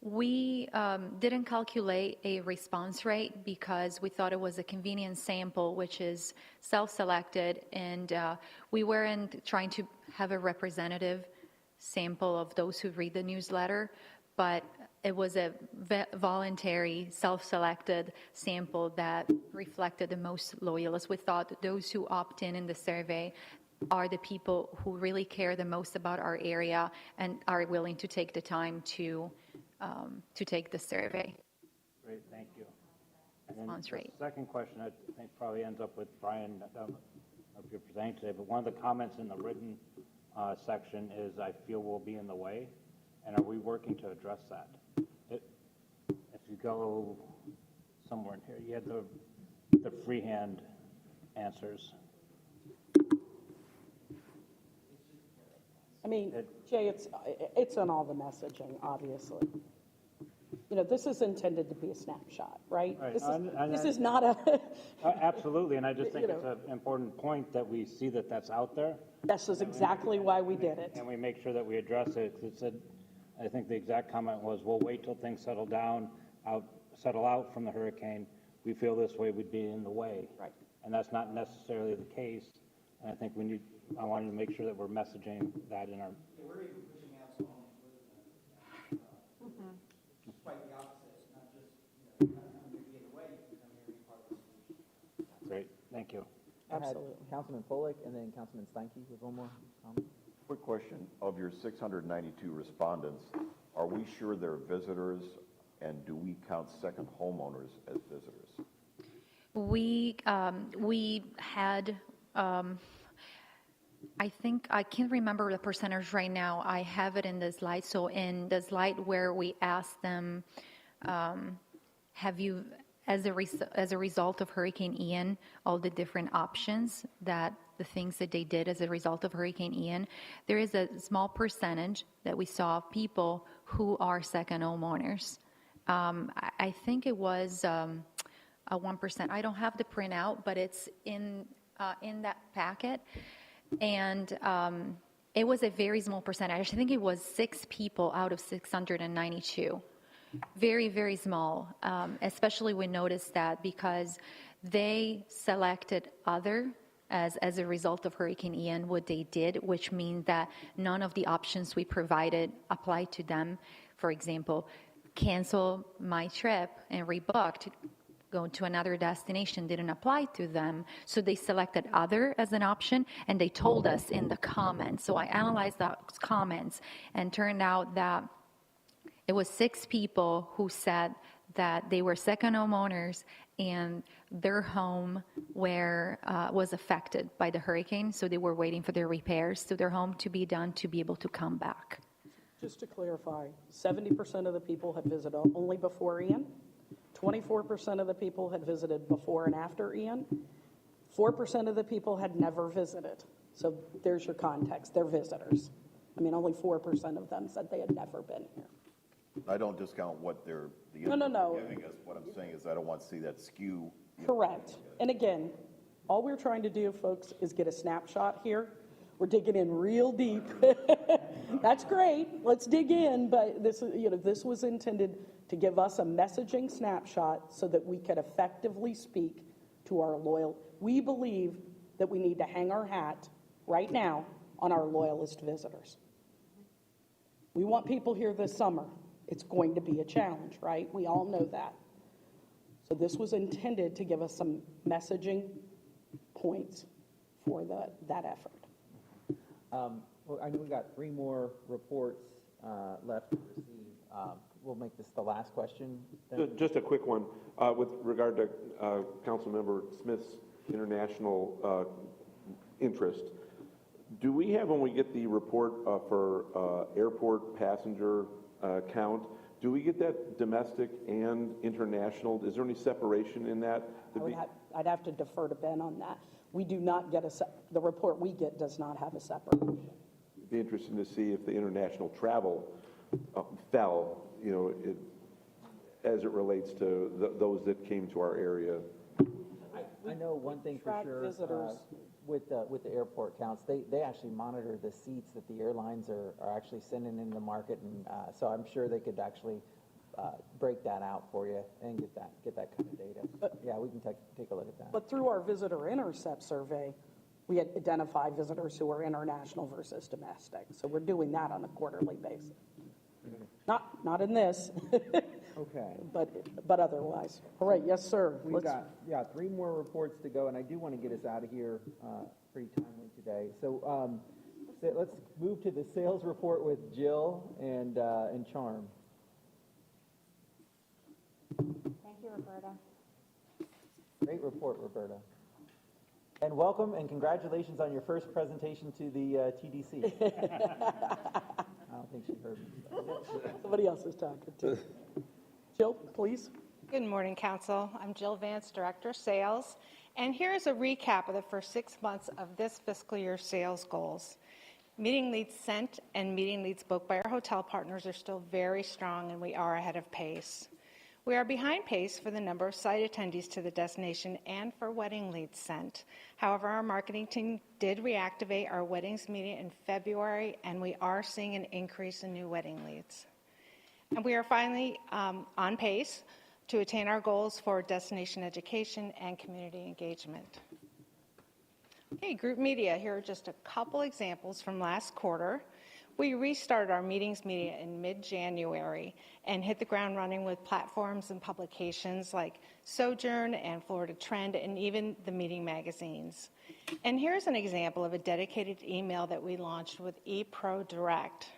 We didn't calculate a response rate because we thought it was a convenient sample, which is self-selected, and we weren't trying to have a representative sample of those who read the newsletter, but it was a voluntary, self-selected sample that reflected the most loyalists. We thought that those who opt in the survey are the people who really care the most about our area and are willing to take the time to take the survey. Great, thank you. Response rate. The second question, I think probably ends up with Brian. I don't know if you're presenting today, but one of the comments in the written section is, "I feel we'll be in the way," and are we working to address that? If you go somewhere in here, you had the freehand answers. I mean, Jay, it's on all the messaging, obviously. This is intended to be a snapshot, right? Right. This is not a... Absolutely, and I just think it's an important point that we see that that's out there. This is exactly why we did it. And we make sure that we address it. 'Cause it said, I think the exact comment was, we'll wait till things settle out from the hurricane. We feel this way, we'd be in the way. Right. And that's not necessarily the case. And I think I wanted to make sure that we're messaging that in our. Yeah, we're even pushing out some quite the opposite, not just, I'm going to be in the way, you can come here and be part of the solution. Great, thank you. Absolutely. Councilman Folek and then Councilman Steinke with one more comment. Quick question. Of your 692 respondents, are we sure they're visitors, and do we count second homeowners as visitors? We had, I think, I can't remember the percentage right now. I have it in the slide. So in the slide where we asked them, have you as a result of Hurricane Ian, all the different options the things that they did as a result of Hurricane Ian, there is a small percentage that we saw of people who are second homeowners. I think it was a 1%. I don't have the printout, but it's in that packet. And it was a very small percentage. I think it was 6 people out of 692. Very, very small. Especially we noticed that because they selected other as a result of Hurricane Ian, what they did, which means that none of the options we provided applied to them. For example, cancel my trip and rebooked, go to another destination didn't apply to them. So they selected other as an option, and they told us in the comments. So I analyzed those comments, and turned out that it was 6 people who said that they were second homeowners and their home was affected by the hurricane, so they were waiting for their repairs to their home to be done to be able to come back. Just to clarify, 70% of the people had visited only before Ian, 24% of the people had visited before and after Ian, 4% of the people had never visited. So there's your context, they're visitors. I mean, only 4% of them said they had never been here. I don't discount what they're No. giving us. What I'm saying is I don't want to see that skew. Correct. And again, all we're trying to do, folks, is get a snapshot here. We're digging in real deep. That's great. Let's dig in. But this was intended to give us a messaging snapshot so that we could effectively speak to our loyal. We believe that we need to hang our hat right now on our loyalist visitors. We want people here this summer. It's going to be a challenge, right? We all know that. So this was intended to give us some messaging points for that effort. Well, I know we got 3 more reports left to receive. We'll make this the last question. Then. Just a quick one with regard to Councilmember Smith's international interest. Do we have, when we get the report for airport passenger count, do we get that domestic and international? Is there any separation in that? I'd have to defer to Ben on that. We do not get the report we get does not have a separation. It'd be interesting to see if the international travel fell, as it relates to those that came to our area. I know one thing for sure. Visitors. With the airport counts, they actually monitor the seats that the airlines are actually sending in the market, and so I'm sure they could actually break that out for you and get that kind of data. But yeah, we can take a look at that. But through our visitor intercept survey, we had identified visitors who are international versus domestic. So we're doing that on a quarterly basis. Not in this. Okay. But otherwise. All right, yes, sir. We've got 3 more reports to go, and I do want to get us out of here pretty timely today. So let's move to the sales report with Jill and Charm. Thank you, Roberta. Great report, Roberta. And welcome and congratulations on your first presentation to the TDC. I don't think she heard me. Somebody else is talking too. Jill, please. Good morning, Council. I'm Jill Vance, Director of Sales, and here's a recap of the first 6 months of this fiscal year's sales goals. Meeting leads sent and meeting leads booked by our hotel partners are still very strong, and we are ahead of pace. We are behind pace for the number of site attendees to the destination and for wedding leads sent. However, our marketing team did reactivate our weddings meeting in February, and we are seeing an increase in new wedding leads. And we are finally on pace to attain our goals for destination education and community engagement. Okay, group media, here are just a couple examples from last quarter. We restarted our meetings media in mid-January and hit the ground running with platforms and publications like Sojourn and Florida Trend and even the meeting magazines. And here's an example of a dedicated email that we launched with ePro Direct.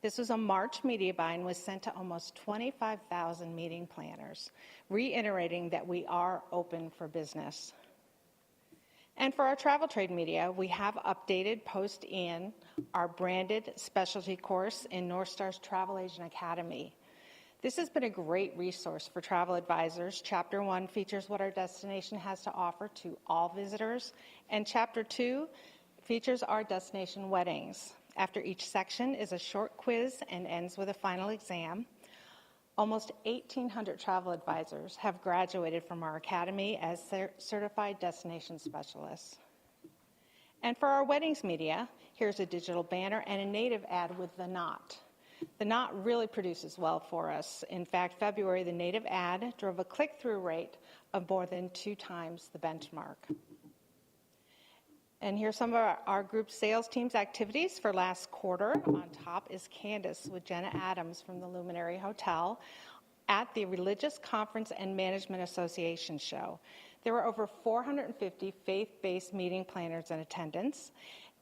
This was a March media buy and was sent to almost 25,000 meeting planners, reiterating that we are open for business. And for our travel trade media, we have updated post-Ian our branded specialty course in North Star's Travel Agent Academy. This has been a great resource for travel advisors. Chapter 1 features what our destination has to offer to all visitors, and Chapter 2 features our destination weddings. After each section is a short quiz and ends with a final exam. Almost 1,800 travel advisors have graduated from our academy as certified destination specialists. And for our weddings media, here's a digital banner and a native ad with The Knot. The Knot really produces well for us. In fact, February, the native ad drove a click-through rate of more than 2 times the benchmark. And here's some of our group sales team's activities for last quarter. On top is Candace with Jenna Adams from the Luminary Hotel at the Religious Conference and Management Association show. There were over 450 faith-based meeting planners in attendance,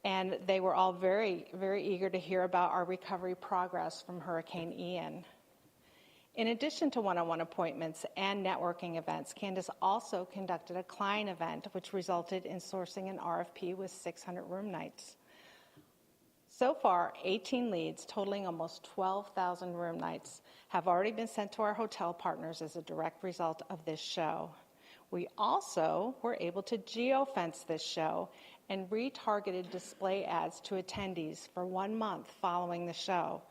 and they were all very, very eager to hear about our recovery progress from Hurricane Ian. In addition to one-on-one appointments and networking events, Candace also conducted a client event, which resulted in sourcing an RFP with 600 room nights. So far, 18 leads totaling almost 12,000 room nights have already been sent to our hotel partners as a direct result of this show. We also were able to geofence this show and retargeted display ads to attendees for 1 month following the show.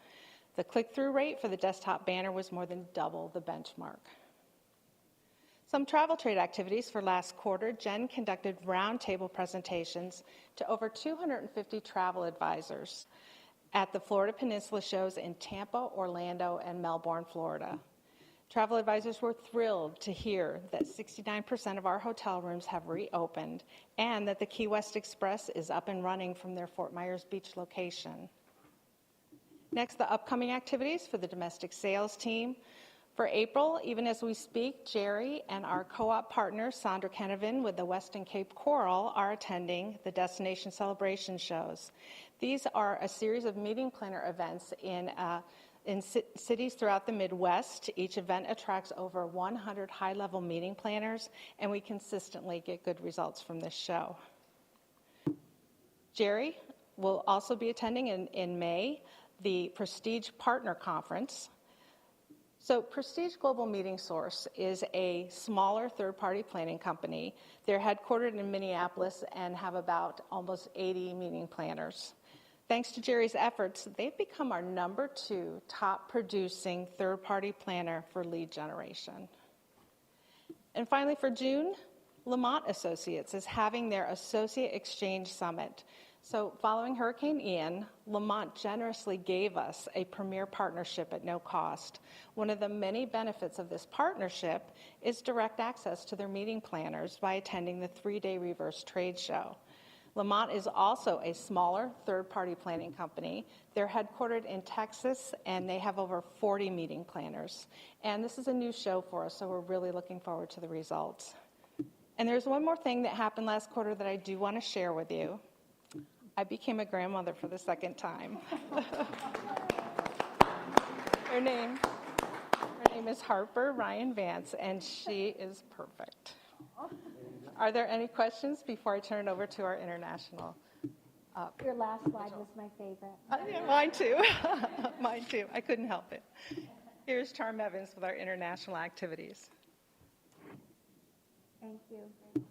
The click-through rate for the desktop banner was more than double the benchmark. Some travel trade activities for last quarter. Jen conducted roundtable presentations to over 250 travel advisors at the Florida Peninsula shows in Tampa, Orlando, and Melbourne, Florida. Travel advisors were thrilled to hear that 69% of our hotel rooms have reopened and that the Key West Express is up and running from their Fort Myers Beach location. Next, the upcoming activities for the domestic sales team. For April, even as we speak, Jerry and our co-op partner, Sandra Kennevan with the Westin Cape Coral, are attending the Destination Celebration shows. These are a series of meeting planner events in cities throughout the Midwest. Each event attracts over 100 high-level meeting planners, and we consistently get good results from this show. Jerry will also be attending in May the Prestige Partner Conference. So Prestige Global Meeting Source is a smaller third-party planning company. They're headquartered in Minneapolis and have about almost 80 meeting planners. Thanks to Jerry's efforts, they've become our #2 top-producing third-party planner for lead generation. And finally, for June, Lamont Associates is having their Associate Exchange Summit. So following Hurricane Ian, Lamont generously gave us a premier partnership at no cost. One of the many benefits of this partnership is direct access to their meeting planners by attending the 3-day reverse trade show. Lamont is also a smaller third-party planning company. They're headquartered in Texas, and they have over 40 meeting planners. And this is a new show for us, so we're really looking forward to the results. And there's one more thing that happened last quarter that I do want to share with you. I became a grandmother for the 2nd time. Her name is Harper Ryan Vance, and she is perfect. Are there any questions before I turn it over to our international? Your last slide was my favorite. Yeah, mine too. Mine too. I couldn't help it. Here's Charm Evans with our international activities. Thank you.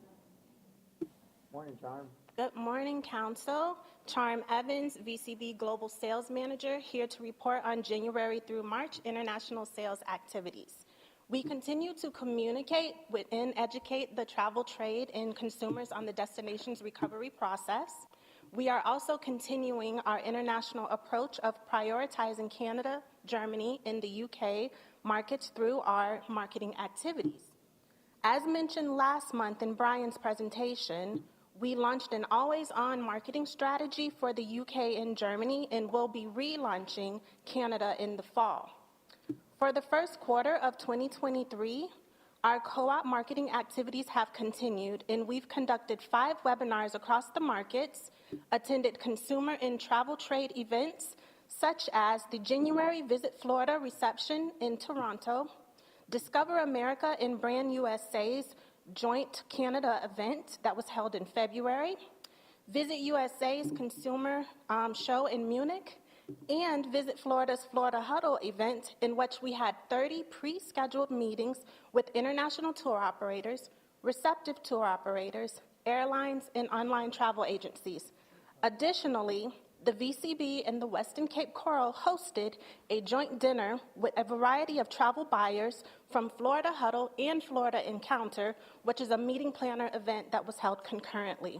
Morning, Charm. Good morning, Council. Charm Evans, VCB Global Sales Manager, here to report on January through March international sales activities. We continue to communicate with and educate the travel trade and consumers on the destination's recovery process. We are also continuing our international approach of prioritizing Canada, Germany, and the UK markets through our marketing activities. As mentioned last month in Brian's presentation, we launched an always-on marketing strategy for the UK and Germany and will be relaunching Canada in the fall. For the first quarter of 2023, our co-op marketing activities have continued, and we've conducted 5 webinars across the markets, attended consumer and travel trade events, such as the January Visit Florida reception in Toronto, Discover America and Brand USA's joint Canada event that was held in February, Visit USA's consumer show in Munich, and Visit Florida's Florida Huddle event, in which we had 30 pre-scheduled meetings with international tour operators, receptive tour operators, airlines, and online travel agencies. Additionally, the VCB and the Western Cape Coral hosted a joint dinner with a variety of travel buyers from Florida Huddle and Florida Encounter, which is a meeting planner event that was held concurrently.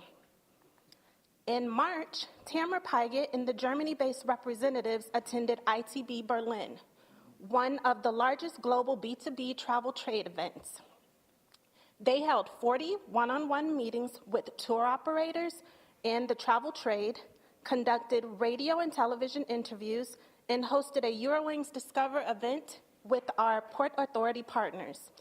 In March, Tamara Pygott and the Germany-based representatives attended ITB Berlin, one of the largest global B2B travel trade events. They held 40 one-on-one meetings with tour operators and the travel trade, conducted radio and television interviews, and hosted a Eurowings Discover event with our Port Authority partners.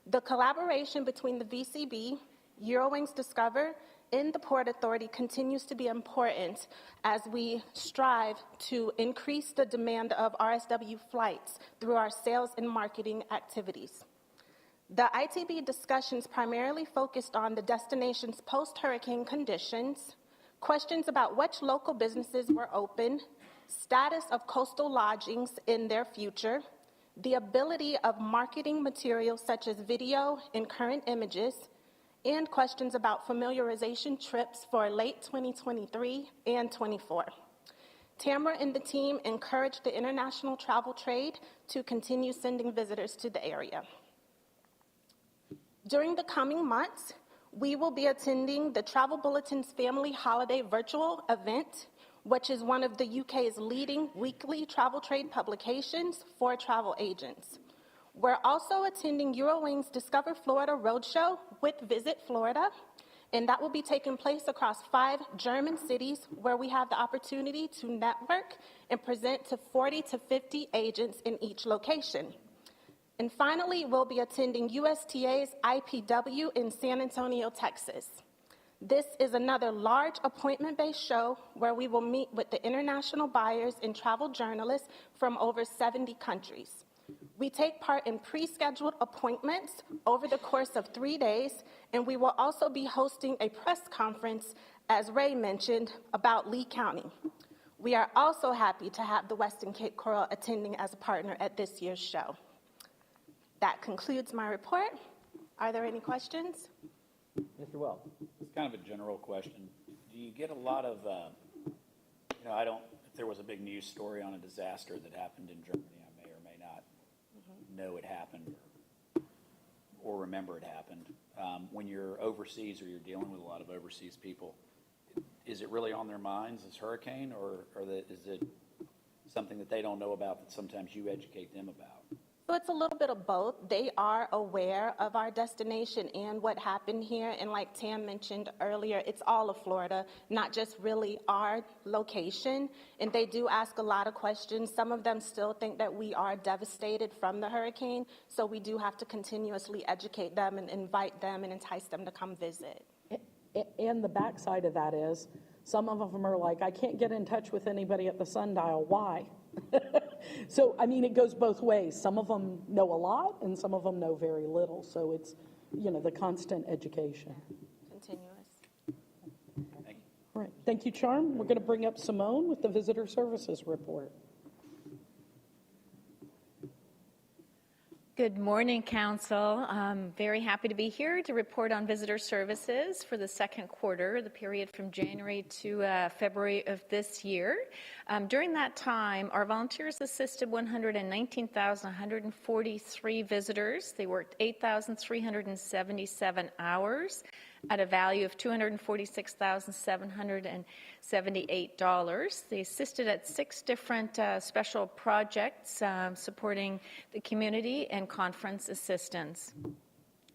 The collaboration between the VCB, Eurowings Discover, and the Port Authority continues to be important as we strive to increase the demand of RSW flights through our sales and marketing activities. The ITB discussions primarily focused on the destination's post-hurricane conditions, questions about which local businesses were open, status of coastal lodgings in their future, the ability of marketing materials such as video and current images, and questions about familiarization trips for late 2023 and 24. Tamara and the team encouraged the international travel trade to continue sending visitors to the area. During the coming months, we will be attending the Travel Bulletin's Family Holiday Virtual event, which is one of the UK's leading weekly travel trade publications for travel agents. We're also attending Eurowings Discover Florida Roadshow with Visit Florida, and that will be taking place across 5 German cities where we have the opportunity to network and present to 40 to 50 agents in each location. And finally, we'll be attending USTA's IPW in San Antonio, Texas. This is another large appointment-based show where we will meet with the international buyers and travel journalists from over 70 countries. We take part in pre-scheduled appointments over the course of 3 days, and we will also be hosting a press conference, as Ray mentioned, about Lee County. We are also happy to have the Western Cape Coral attending as a partner at this year's show. That concludes my report. Are there any questions? Mr. Wells. It's kind of a general question. Do you get a lot of, if there was a big news story on a disaster that happened in Germany, I may or may not know it happened or remember it happened. When you're overseas or you're dealing with a lot of overseas people, is it really on their minds, this hurricane, or is it something that they don't know about that sometimes you educate them about? So it's a little bit of both. They are aware of our destination and what happened here. And like Tam mentioned earlier, it's all of Florida, not just really our location. And they do ask a lot of questions. Some of them still think that we are devastated from the hurricane. So we do have to continuously educate them and invite them and entice them to come visit. And the backside of that is, some of them are like, I can't get in touch with anybody at the sundial. Why? So, I mean, it goes both ways. Some of them know a lot, and some of them know very little. So it's, the constant education. Continuous. Thank you. All right. Thank you, Charm. We're going to bring up Simone with the Visitor Services report. Good morning, Council. I'm very happy to be here to report on visitor services for the second quarter, the period from January to February of this year. During that time, our volunteers assisted 119,143 visitors. They worked 8,377 hours at a value of $246,778. They assisted at 6 different special projects supporting the community and conference assistance.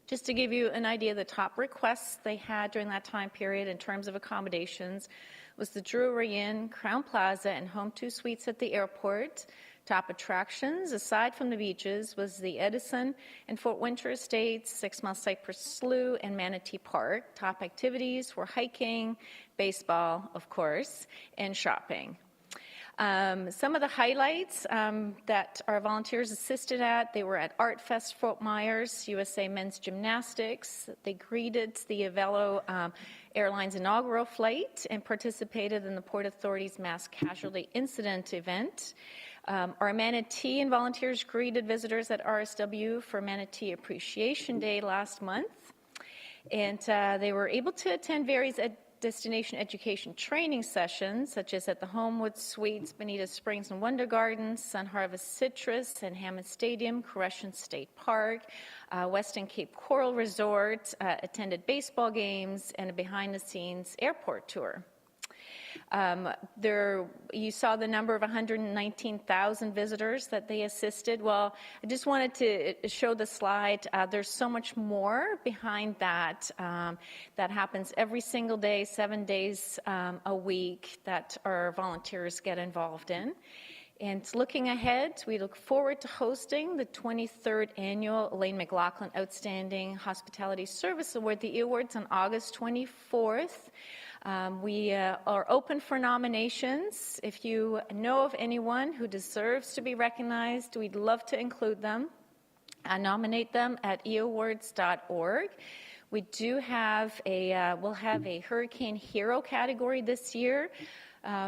Just to give you an idea, the top requests they had during that time period in terms of accommodations was the Drury Inn, Crown Plaza, and Home 2 Suites at the airport. Top attractions, aside from the beaches, was the Edison and Fort Winter Estates, 6 Mile Cypress Slough, and Manatee Park. Top activities were hiking, baseball, of course, and shopping. Some of the highlights that our volunteers assisted at, they were at Art Fest Fort Myers, USA Men's Gymnastics. They greeted the Avelo Airlines inaugural flight and participated in the Port Authority's mass casualty incident event. Our Manatee and volunteers greeted visitors at RSW for Manatee Appreciation Day last month. And they were able to attend various destination education training sessions, such as at the Homewood Suites, Bonita Springs and Wonder Gardens, Sun Harvest Citrus and Hammond Stadium, Koreshan State Park, Weston Cape Coral Resort, attended baseball games, and a behind-the-scenes airport tour. You saw the number of 119,000 visitors that they assisted. Well, I just wanted to show the slide. There's so much more behind that that happens every single day, 7 days a week, that our volunteers get involved in. And looking ahead, we look forward to hosting the 23rd Annual Elaine McLaughlin Outstanding Hospitality Service Award, the awards, on August 24th. We are open for nominations. If you know of anyone who deserves to be recognized, we'd love to include them. Nominate them at eawards.org. We do have we'll have a Hurricane Hero category this year.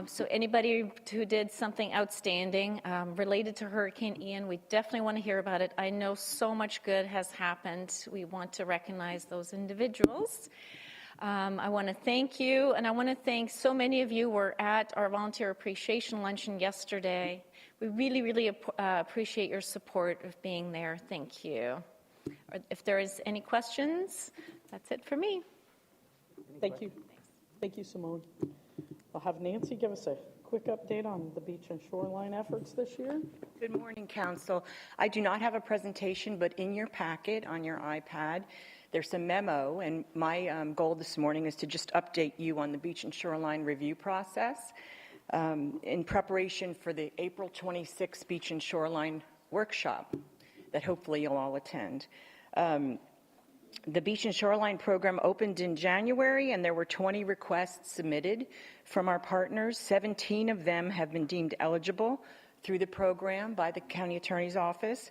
So anybody who did something outstanding related to Hurricane Ian, we definitely want to hear about it. I know so much good has happened. We want to recognize those individuals. I want to thank you, and I want to thank so many of you who were at our volunteer appreciation luncheon yesterday. We really, really appreciate your support of being there. Thank you. If there is any questions, that's it for me. Thank you. Thank you, Simone. I'll have Nancy give us a quick update on the beach and shoreline efforts this year. Good morning, Council. I do not have a presentation, but in your packet on your iPad, there's a memo, and my goal this morning is to just update you on the beach and shoreline review process in preparation for the April 26th Beach and Shoreline Workshop that hopefully you'll all attend. The Beach and Shoreline program opened in January, and there were 20 requests submitted from our partners. 17 of them have been deemed eligible through the program by the County Attorney's Office.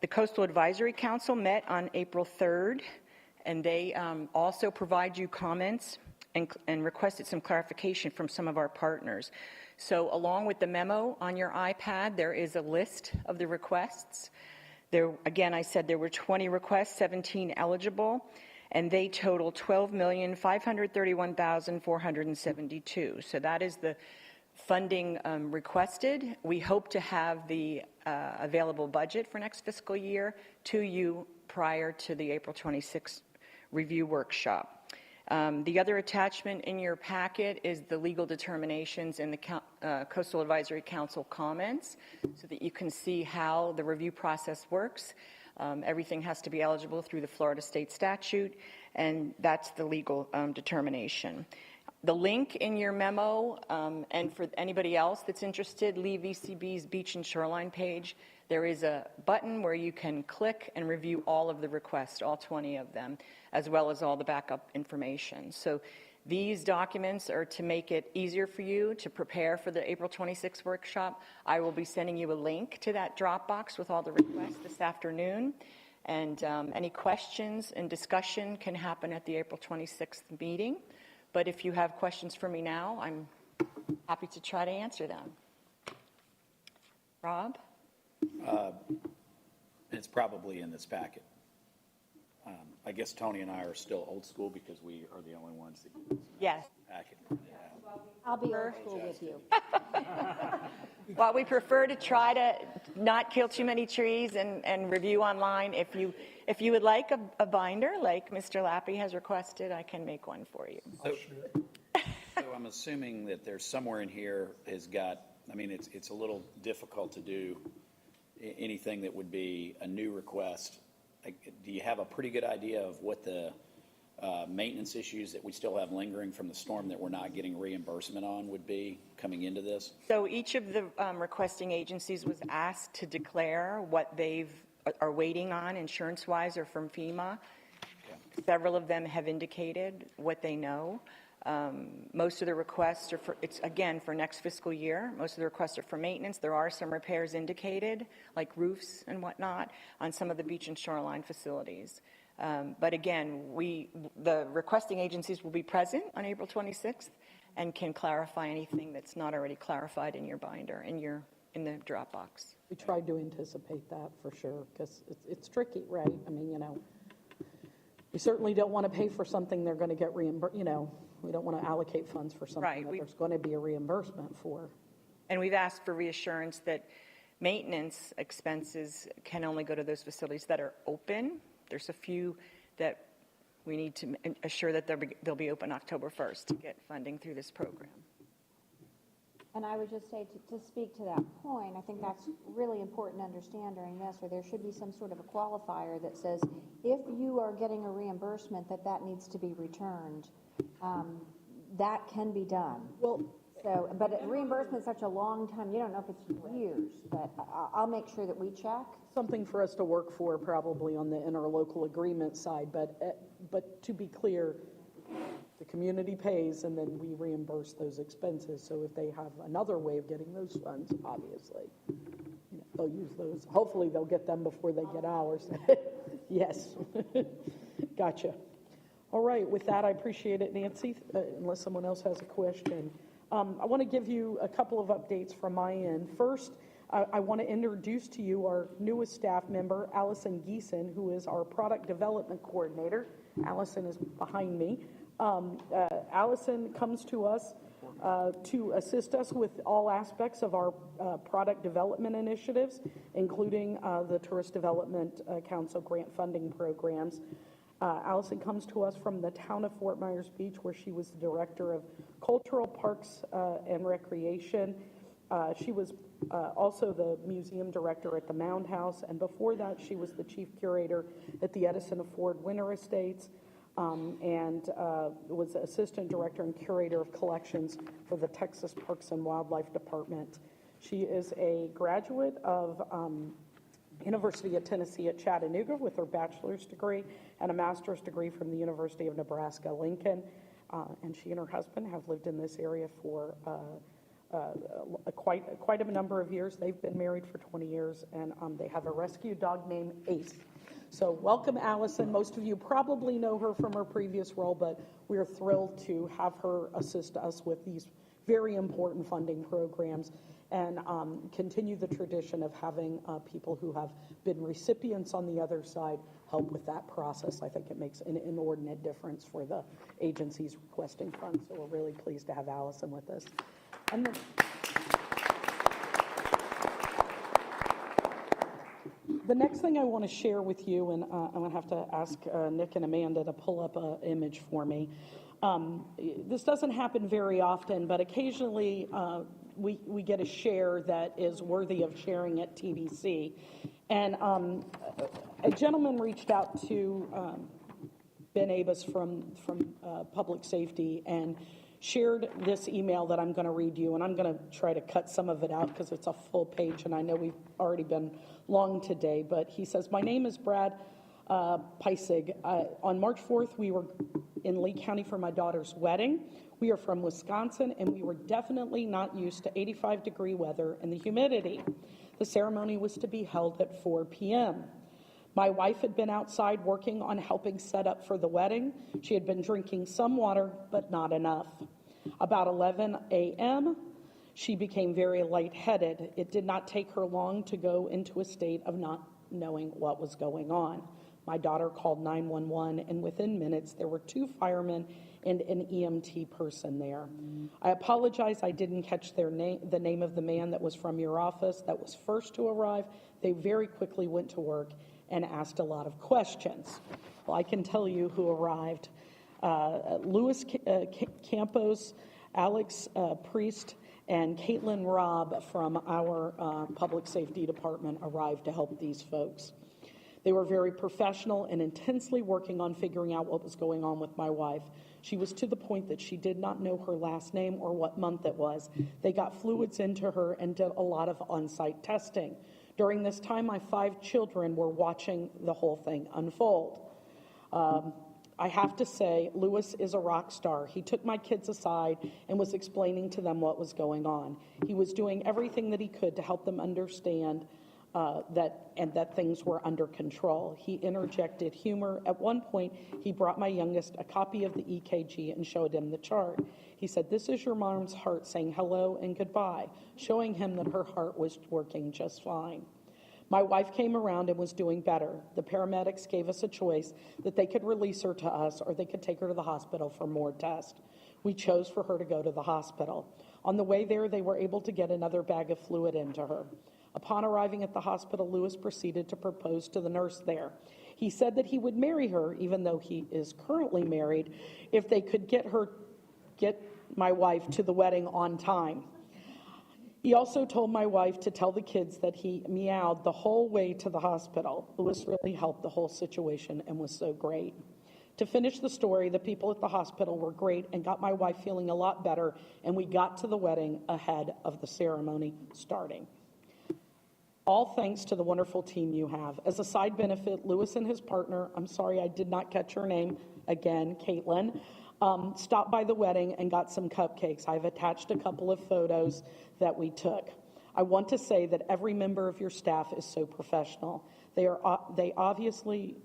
The Coastal Advisory Council met on April 3rd, and they also provide you comments and requested some clarification from some of our partners. So along with the memo on your iPad, there is a list of the requests. There, again, I said there were 20 requests, 17 eligible, and they total $12,531,472. So that is the funding requested. We hope to have the available budget for next fiscal year to you prior to the April 26th review workshop. The other attachment in your packet is the legal determinations and the Coastal Advisory Council comments so that you can see how the review process works. Everything has to be eligible through the Florida state statute, and that's the legal determination. The link in your memo, and for anybody else that's interested, Lee VCB's Beach and Shoreline page, there is a button where you can click and review all of the requests, all 20 of them, as well as all the backup information. So these documents are to make it easier for you to prepare for the April 26th workshop. I will be sending you a link to that Dropbox with all the requests this afternoon. And any questions and discussion can happen at the April 26th meeting. But if you have questions for me now, I'm happy to try to answer them. Rob? It's probably in this packet. I guess Tony and I are still old school because we are the only ones that use Yes. the packet. I'll be old school with you. While we prefer to try to not kill too many trees and review online, if you would like a binder, like Mr. Lappy has requested, I can make one for you. So I'm assuming that there's somewhere in here has got, I mean, it's a little difficult to do anything that would be a new request. Do you have a pretty good idea of what the maintenance issues that we still have lingering from the storm that we're not getting reimbursement on would be coming into this? So each of the requesting agencies was asked to declare what they are waiting on insurance-wise or from FEMA. Okay. Several of them have indicated what they know. Most of the requests are for, it's again for next fiscal year. Most of the requests are for maintenance. There are some repairs indicated, like roofs and whatnot, on some of the beach and shoreline facilities. But again, the requesting agencies will be present on April 26th and can clarify anything that's not already clarified in your binder, in the Dropbox. We tried to anticipate that for sure, because it's tricky, right? I mean, we certainly don't want to pay for something they're going to get reimbursed, we don't want to allocate funds for something that there's going to be a reimbursement for. And we've asked for reassurance that maintenance expenses can only go to those facilities that are open. There's a few that we need to assure that they'll be open October 1st to get funding through this program. And I would just say, to speak to that point, I think that's really important to understand during this, or there should be some sort of a qualifier that says, if you are getting a reimbursement that needs to be returned, that can be done. Well, but reimbursement is such a long time, you don't know if it's years, but I'll make sure that we check. Something for us to work for probably on the interlocal agreement side, but to be clear, the community pays and then we reimburse those expenses. So if they have another way of getting those funds, obviously, they'll use those. Hopefully they'll get them before they get ours. Yes. Gotcha. All right. With that, I appreciate it, Nancy, unless someone else has a question. I want to give you a couple of updates from my end. First, I want to introduce to you our newest staff member, Allison Geeson, who is our product development coordinator. Allison is behind me. Allison comes to us to assist us with all aspects of our product development initiatives, including the Tourist Development Council grant funding programs. Allison comes to us from the town of Fort Myers Beach, where she was the director of Cultural Parks and Recreation. She was also the museum director at the Mound House, and before that she was the chief curator at the Edison Ford Winter Estates, and was assistant director and curator of collections for the Texas Parks and Wildlife Department. She is a graduate of University of Tennessee at Chattanooga with her bachelor's degree and a master's degree from the University of Nebraska-Lincoln, and she and her husband have lived in this area for quite a number of years. They've been married for 20 years, and they have a rescue dog named Ace. So welcome, Allison. Most of you probably know her from her previous role, but we're thrilled to have her assist us with these very important funding programs and continue the tradition of having people who have been recipients on the other side help with that process. I think it makes an inordinate difference for the agencies requesting funds, so we're really pleased to have Allison with us. And then, the next thing I want to share with you, and I'm going to have to ask Nick and Amanda to pull up an image for me. This doesn't happen very often, but occasionally we get a share that is worthy of sharing at TDC. And a gentleman reached out to Ben Abbas from Public Safety and shared this email that I'm going to read you, and I'm going to try to cut some of it out because it's a full page, and I know we've already been long today, but he says, "My name is Brad Peisig. On March 4th, we were in Lee County for my daughter's wedding. We are from Wisconsin, and we were definitely not used to 85-degree weather and the humidity. The ceremony was to be held at 4 p.m. My wife had been outside working on helping set up for the wedding. She had been drinking some water, but not enough. About 11 a.m., she became very lightheaded. It did not take her long to go into a state of not knowing what was going on. My daughter called 911, and within minutes, there were 2 firemen and an EMT person there. I apologize I didn't catch the name of the man that was from your office that was first to arrive. They very quickly went to work and asked a lot of questions." Well, I can tell you who arrived. Louis Campos, Alex Priest, and Caitlin Robb from our public safety department arrived to help these folks. They were very professional and intensely working on figuring out what was going on with my wife. She was to the point that she did not know her last name or what month it was. They got fluids into her and did a lot of on-site testing. During this time, my 5 children were watching the whole thing unfold. I have to say, Lewis is a rock star. He took my kids aside and was explaining to them what was going on. He was doing everything that he could to help them understand that things were under control. He interjected humor. At one point, he brought my youngest a copy of the EKG and showed him the chart. He said, "This is your mom's heart saying hello and goodbye," showing him that her heart was working just fine. My wife came around and was doing better. The paramedics gave us a choice that they could release her to us or they could take her to the hospital for more tests. We chose for her to go to the hospital. On the way there, they were able to get another bag of fluid into her. Upon arriving at the hospital, Lewis proceeded to propose to the nurse there. He said that he would marry her, even though he is currently married, if they could get my wife to the wedding on time. He also told my wife to tell the kids that he meowed the whole way to the hospital. Lewis really helped the whole situation and was so great. To finish the story, the people at the hospital were great and got my wife feeling a lot better, and we got to the wedding ahead of the ceremony starting. All thanks to the wonderful team you have. As a side benefit, Lewis and his partner, I'm sorry I did not catch her name again, Caitlin, stopped by the wedding and got some cupcakes. I've attached a couple of photos that we took. I want to say that every member of your staff is so professional. They obviously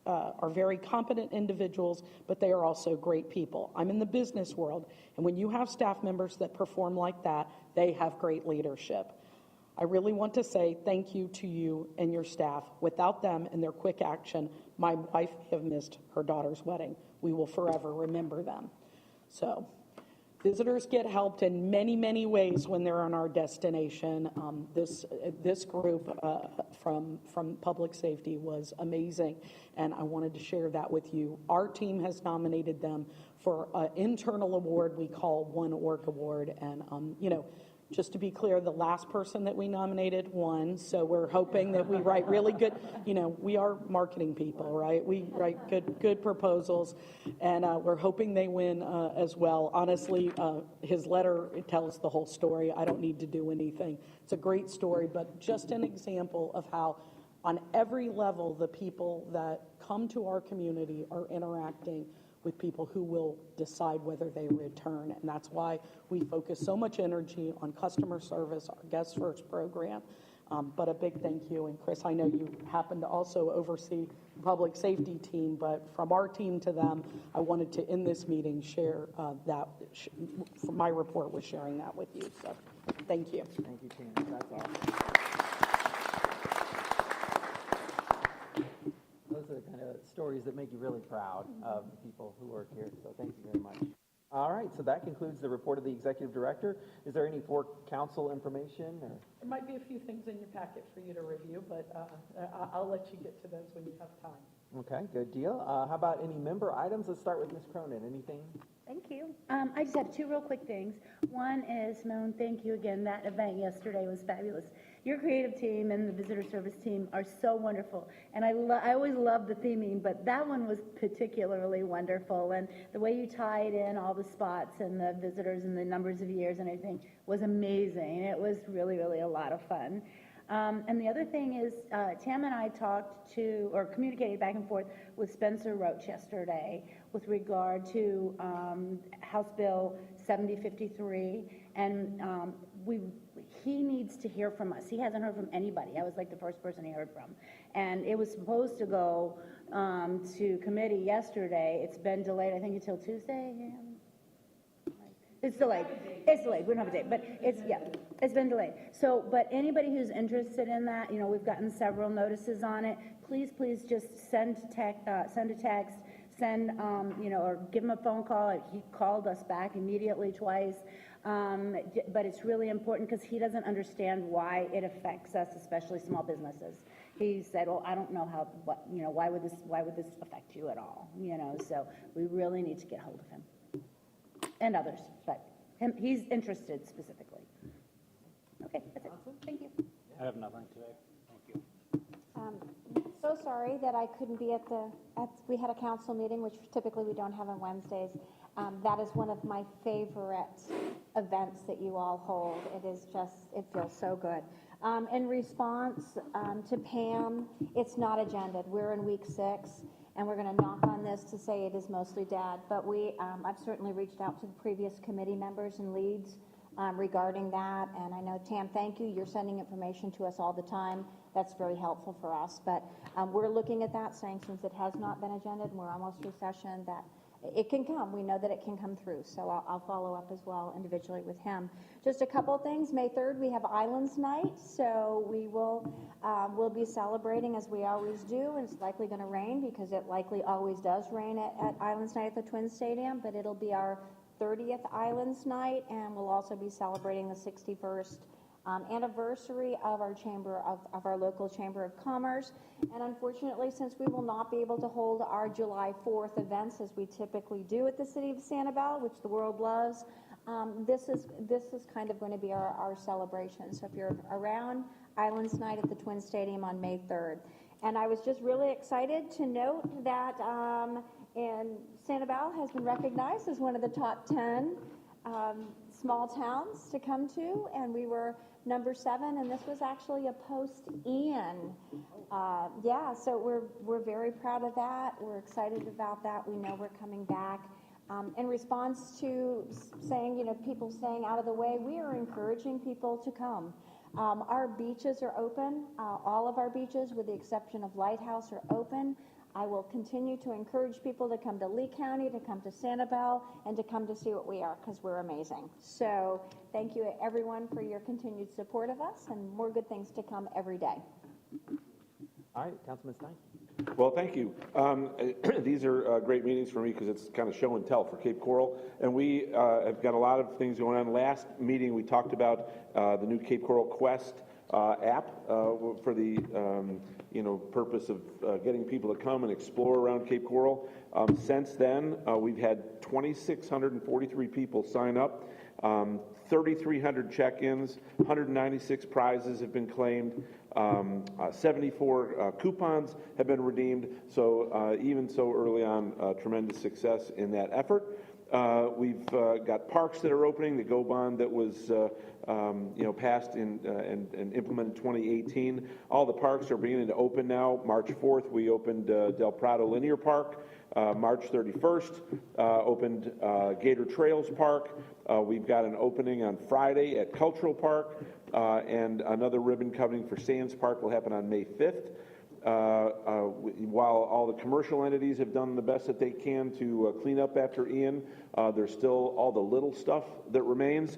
are very competent individuals, but they are also great people. I'm in the business world, and when you have staff members that perform like that, they have great leadership. I really want to say thank you to you and your staff. Without them and their quick action, my wife may have missed her daughter's wedding. We will forever remember them. So, visitors get helped in many, many ways when they're on our destination. This group from Public Safety was amazing, and I wanted to share that with you. Our team has nominated them for an internal award we call One Org Award, and just to be clear, the last person that we nominated won, so we're hoping that we write really good, we are marketing people, right? We write good proposals, and we're hoping they win as well. Honestly, his letter, it tells the whole story. I don't need to do anything. It's a great story, but just an example of how on every level the people that come to our community are interacting with people who will decide whether they return. And that's why we focus so much energy on customer service, our Guest First program. But a big thank you. And Chris, I know you happen to also oversee the public safety team, but from our team to them, I wanted to, in this meeting, share that. My report was sharing that with you. So thank you. Thank you, Tina. That's awesome. Those are the kind of stories that make you really proud of the people who work here, so thank you very much. All right, so that concludes the report of the executive director. Is there any for council information? Or? There might be a few things in your packet for you to review, but I'll let you get to those when you have time. Okay, good deal. How about any member items? Let's start with Ms. Cronin. Anything? Thank you. I just have two real quick things. One is, Moan, thank you again. That event yesterday was fabulous. Your creative team and the visitor service team are so wonderful. And I always love the theming, but that one was particularly wonderful. And the way you tied in all the spots and the visitors and the numbers of years and everything was amazing. It was really, really a lot of fun. And the other thing is, Tam and I talked to, or communicated back and forth with Spencer Roach yesterday with regard to House Bill 7053, and he needs to hear from us. He hasn't heard from anybody. I was like the first person he heard from. And it was supposed to go to committee yesterday. It's been delayed, I think, until Tuesday. Yeah. It's delayed. It's delayed. We don't have a date, but it's been delayed. So, but anybody who's interested in that, we've gotten several notices on it. Please just send a text, or give him a phone call. He called us back immediately twice. But it's really important because he doesn't understand why it affects us, especially small businesses. He said, "Well, I don't know why would this affect you at all?" So we really need to get hold of him. And others, but he's interested specifically. Okay, that's it. Thank you. I have nothing today. Thank you. So sorry that I couldn't be we had a council meeting, which typically we don't have on Wednesdays. That is one of my favorite events that you all hold. It feels so good. In response to Pam, it's not agendaed. We're in week 6. and we're going to knock on this to say it is mostly dad. But I've certainly reached out to the previous committee members and leads regarding that, and I know, Tam, thank you. You're sending information to us all the time. That's very helpful for us. But we're looking at that, saying since it has not been agendaed and we're almost through session, that it can come. We know that it can come through. So I'll follow up as well individually with him. Just a couple things. May 3rd, we have Islands Night. So we'll be celebrating as we always do. And it's likely going to rain because it likely always does rain at Islands Night at the Twin Stadium. But it'll be our 30th Islands Night. And we'll also be celebrating the 61st anniversary of our local Chamber of Commerce. And unfortunately, since we will not be able to hold our July 4th events as we typically do at the City of Sanibel, which the world loves, this is kind of going to be our celebration. So if you're around, Islands Night at the Twin Stadium on May 3rd. And I was just really excited to note that and Sanibel has been recognized as one of the top 10 small towns to come to, and we were number 7, and this was actually a post-Ian. So we're very proud of that. We're excited about that. We know we're coming back. In response to saying, people staying out of the way, we are encouraging people to come. Our beaches are open. All of our beaches, with the exception of Lighthouse, are open. I will continue to encourage people to come to Lee County, to come to Sanibel, and to come to see what we are, because we're amazing. So thank you, everyone, for your continued support of us, and more good things to come every day. All right, Councilman Stein. Well, thank you. These are great meetings for me because it's kind of show and tell for Cape Coral. And we have got a lot of things going on. Last meeting, we talked about the new Cape Coral Quest app for the purpose of getting people to come and explore around Cape Coral. Since then, we've had 2,643 people sign up, 3,300 check-ins, 196 prizes have been claimed, 74 coupons have been redeemed. So even so early on, tremendous success in that effort. We've got parks that are opening. The GO bond that was passed and implemented in 2018. All the parks are beginning to open now. March 4th, we opened Del Prado Linear Park. March 31st, opened Gator Trails Park. We've got an opening on Friday at Cultural Park, and another ribbon cutting for Sands Park will happen on May 5th. While all the commercial entities have done the best that they can to clean up after Ian, there's still all the little stuff that remains.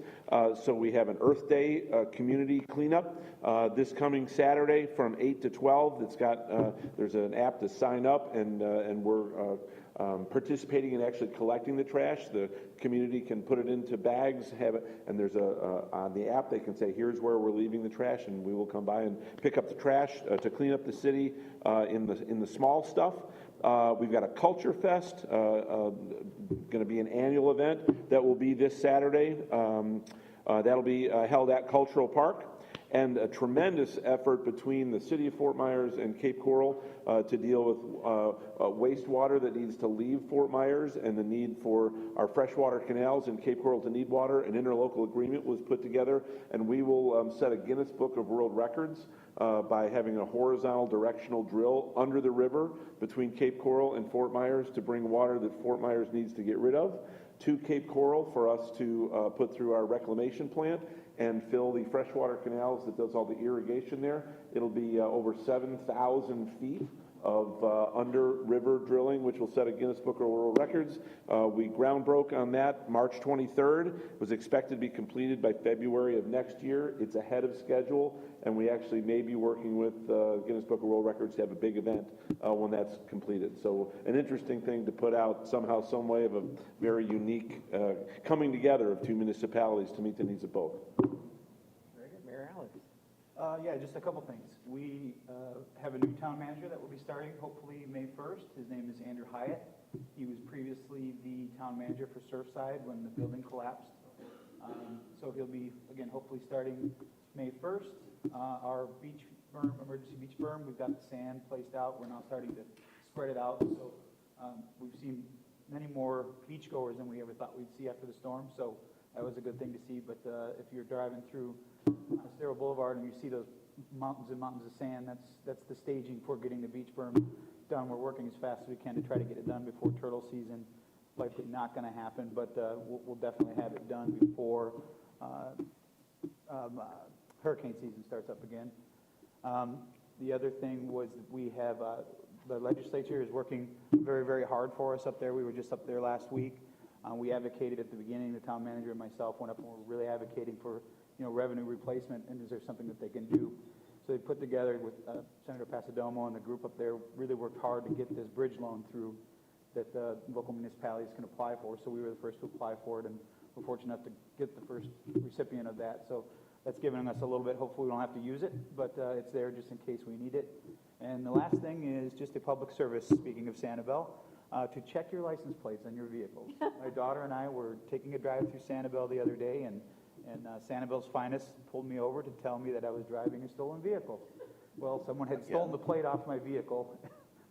So we have an Earth Day community cleanup this coming Saturday from 8 to 12. It's got there's an app to sign up, and we're participating in actually collecting the trash. The community can put it into bags, have it, and there's on the app they can say, here's where we're leaving the trash, and we will come by and pick up the trash to clean up the city in the small stuff. We've got a Culture Fest, going to be an annual event that will be this Saturday. That'll be held at Cultural Park. And a tremendous effort between the City of Fort Myers and Cape Coral to deal with wastewater that needs to leave Fort Myers and the need for our freshwater canals in Cape Coral to need water. An interlocal agreement was put together, and we will set a Guinness Book of World Records by having a horizontal directional drill under the river between Cape Coral and Fort Myers to bring water that Fort Myers needs to get rid of to Cape Coral for us to put through our reclamation plant and fill the freshwater canals that does all the irrigation there. It'll be over 7,000 feet of under-river drilling, which will set a Guinness Book of World Records. We ground broke on that March 23rd. It was expected to be completed by February of next year. It's ahead of schedule, and we actually may be working with Guinness Book of World Records to have a big event when that's completed. So an interesting thing to put out somehow, some way of a very unique coming together of two municipalities to meet the needs of both. Very good. Mayor Alex. Yeah, just a couple things. We have a new town manager that will be starting hopefully May 1st. His name is Andrew Hyatt. He was previously the town manager for Surfside when the building collapsed. So he'll be, again, hopefully starting May 1st. Our beach berm, emergency beach berm, we've got the sand placed out. We're now starting to spread it out. So we've seen many more beachgoers than we ever thought we'd see after the storm. So that was a good thing to see. But if you're driving through Estero Boulevard and you see those mountains and mountains of sand, that's the staging for getting the beach berm done. We're working as fast as we can to try to get it done before turtle season. Likely not going to happen, but we'll definitely have it done before hurricane season starts up again. The other thing was that we have, the legislature is working very, very hard for us up there. We were just up there last week. We advocated at the beginning, the town manager and myself went up and were really advocating for, revenue replacement, and is there something that they can do? So they put together with Senator Pasadomo and the group up there, really worked hard to get this bridge loan through that local municipalities can apply for. So we were the first to apply for it, and we're fortunate enough to get the first recipient of that. So that's giving us a little bit. Hopefully we don't have to use it, but it's there just in case we need it. And the last thing is just a public service, speaking of Sanibel, to check your license plates on your vehicles. My daughter and I were taking a drive through Sanibel the other day, and Sanibel's finest pulled me over to tell me that I was driving a stolen vehicle. Well, someone had stolen the plate off my vehicle.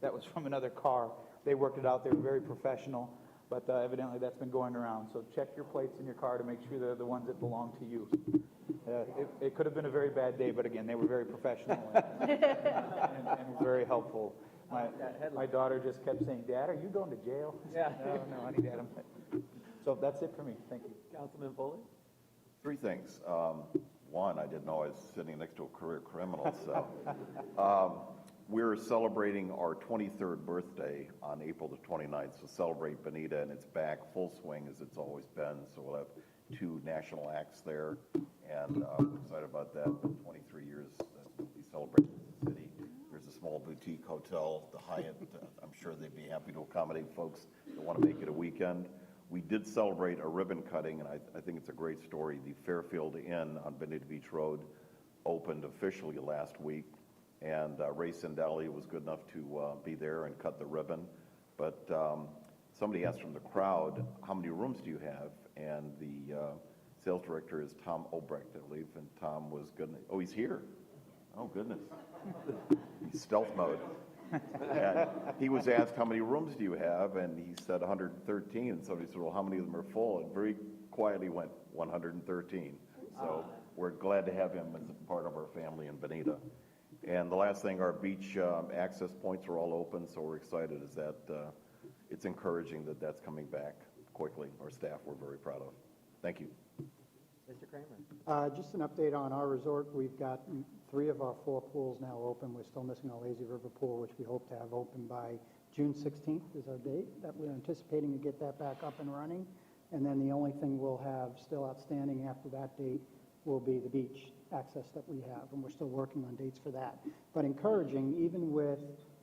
That was from another car. They worked it out. They were very professional, but evidently that's been going around. So check your plates in your car to make sure they're the ones that belong to you. It could have been a very bad day, but again, they were very professional and very helpful. My daughter just kept saying, "Dad, are you going to jail?" Yeah. No, honey, Dad. So that's it for me. Thank you. Councilman Foley? Three things. One, I didn't know I was sitting next to a career criminal, so. We're celebrating our 23rd birthday on April the 29th, so Celebrate Bonita, and it's back full swing as it's always been. So we'll have 2 national acts there, and we're excited about that. 23 years that we celebrate in the city. There's a small boutique hotel, the Hyatt. I'm sure they'd be happy to accommodate folks that want to make it a weekend. We did celebrate a ribbon cutting, and I think it's a great story. The Fairfield Inn on Bonita Beach Road opened officially last week. And Ray Sindelli was good enough to be there and cut the ribbon. But somebody asked from the crowd, how many rooms do you have? And the sales director is Tom Obrecht, I believe. And Tom was good. Oh, he's here. Oh, goodness. He's stealth mode. And he was asked, how many rooms do you have? And he said 113. And somebody said, well, how many of them are full? And very quietly went 113. So we're glad to have him as a part of our family in Bonita. And the last thing, our beach access points are all open, so we're excited is that it's encouraging that that's coming back quickly. Our staff we're very proud of. Thank you. Mr. Kramer? Just an update on our resort. We've got 3 of our 4 pools now open. We're still missing our Lazy River pool, which we hope to have open by June 16th is our date that we're anticipating to get that back up and running. And then the only thing we'll have still outstanding after that date will be the beach access that we have, and we're still working on dates for that. But encouraging, even with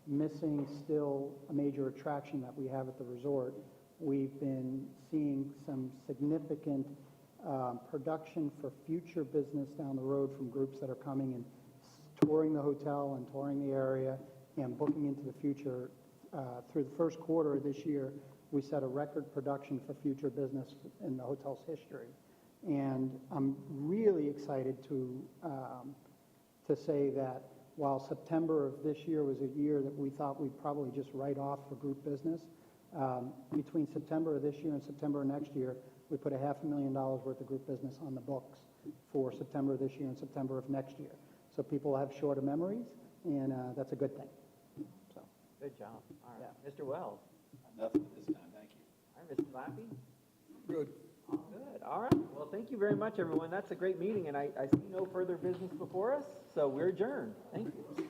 missing still a major attraction that we have at the resort, we've been seeing some significant production for future business down the road from groups that are coming and touring the hotel and touring the area and booking into the future. Through the first quarter of this year, we set a record production for future business in the hotel's history. And I'm really excited to say that while September of this year was a year that we thought we'd probably just write off for group business, between September of this year and September of next year, we put $500,000 worth of group business on the books for September of this year and September of next year. So people have shorter memories, and that's a good thing. So. Good job. All right. Yeah. Mr. Wells? Nothing at this time, thank you. All right, Mr. Lappy? Good. Good. All right. Well, thank you very much, everyone. That's a great meeting, and I see no further business before us, so we're adjourned. Thank you.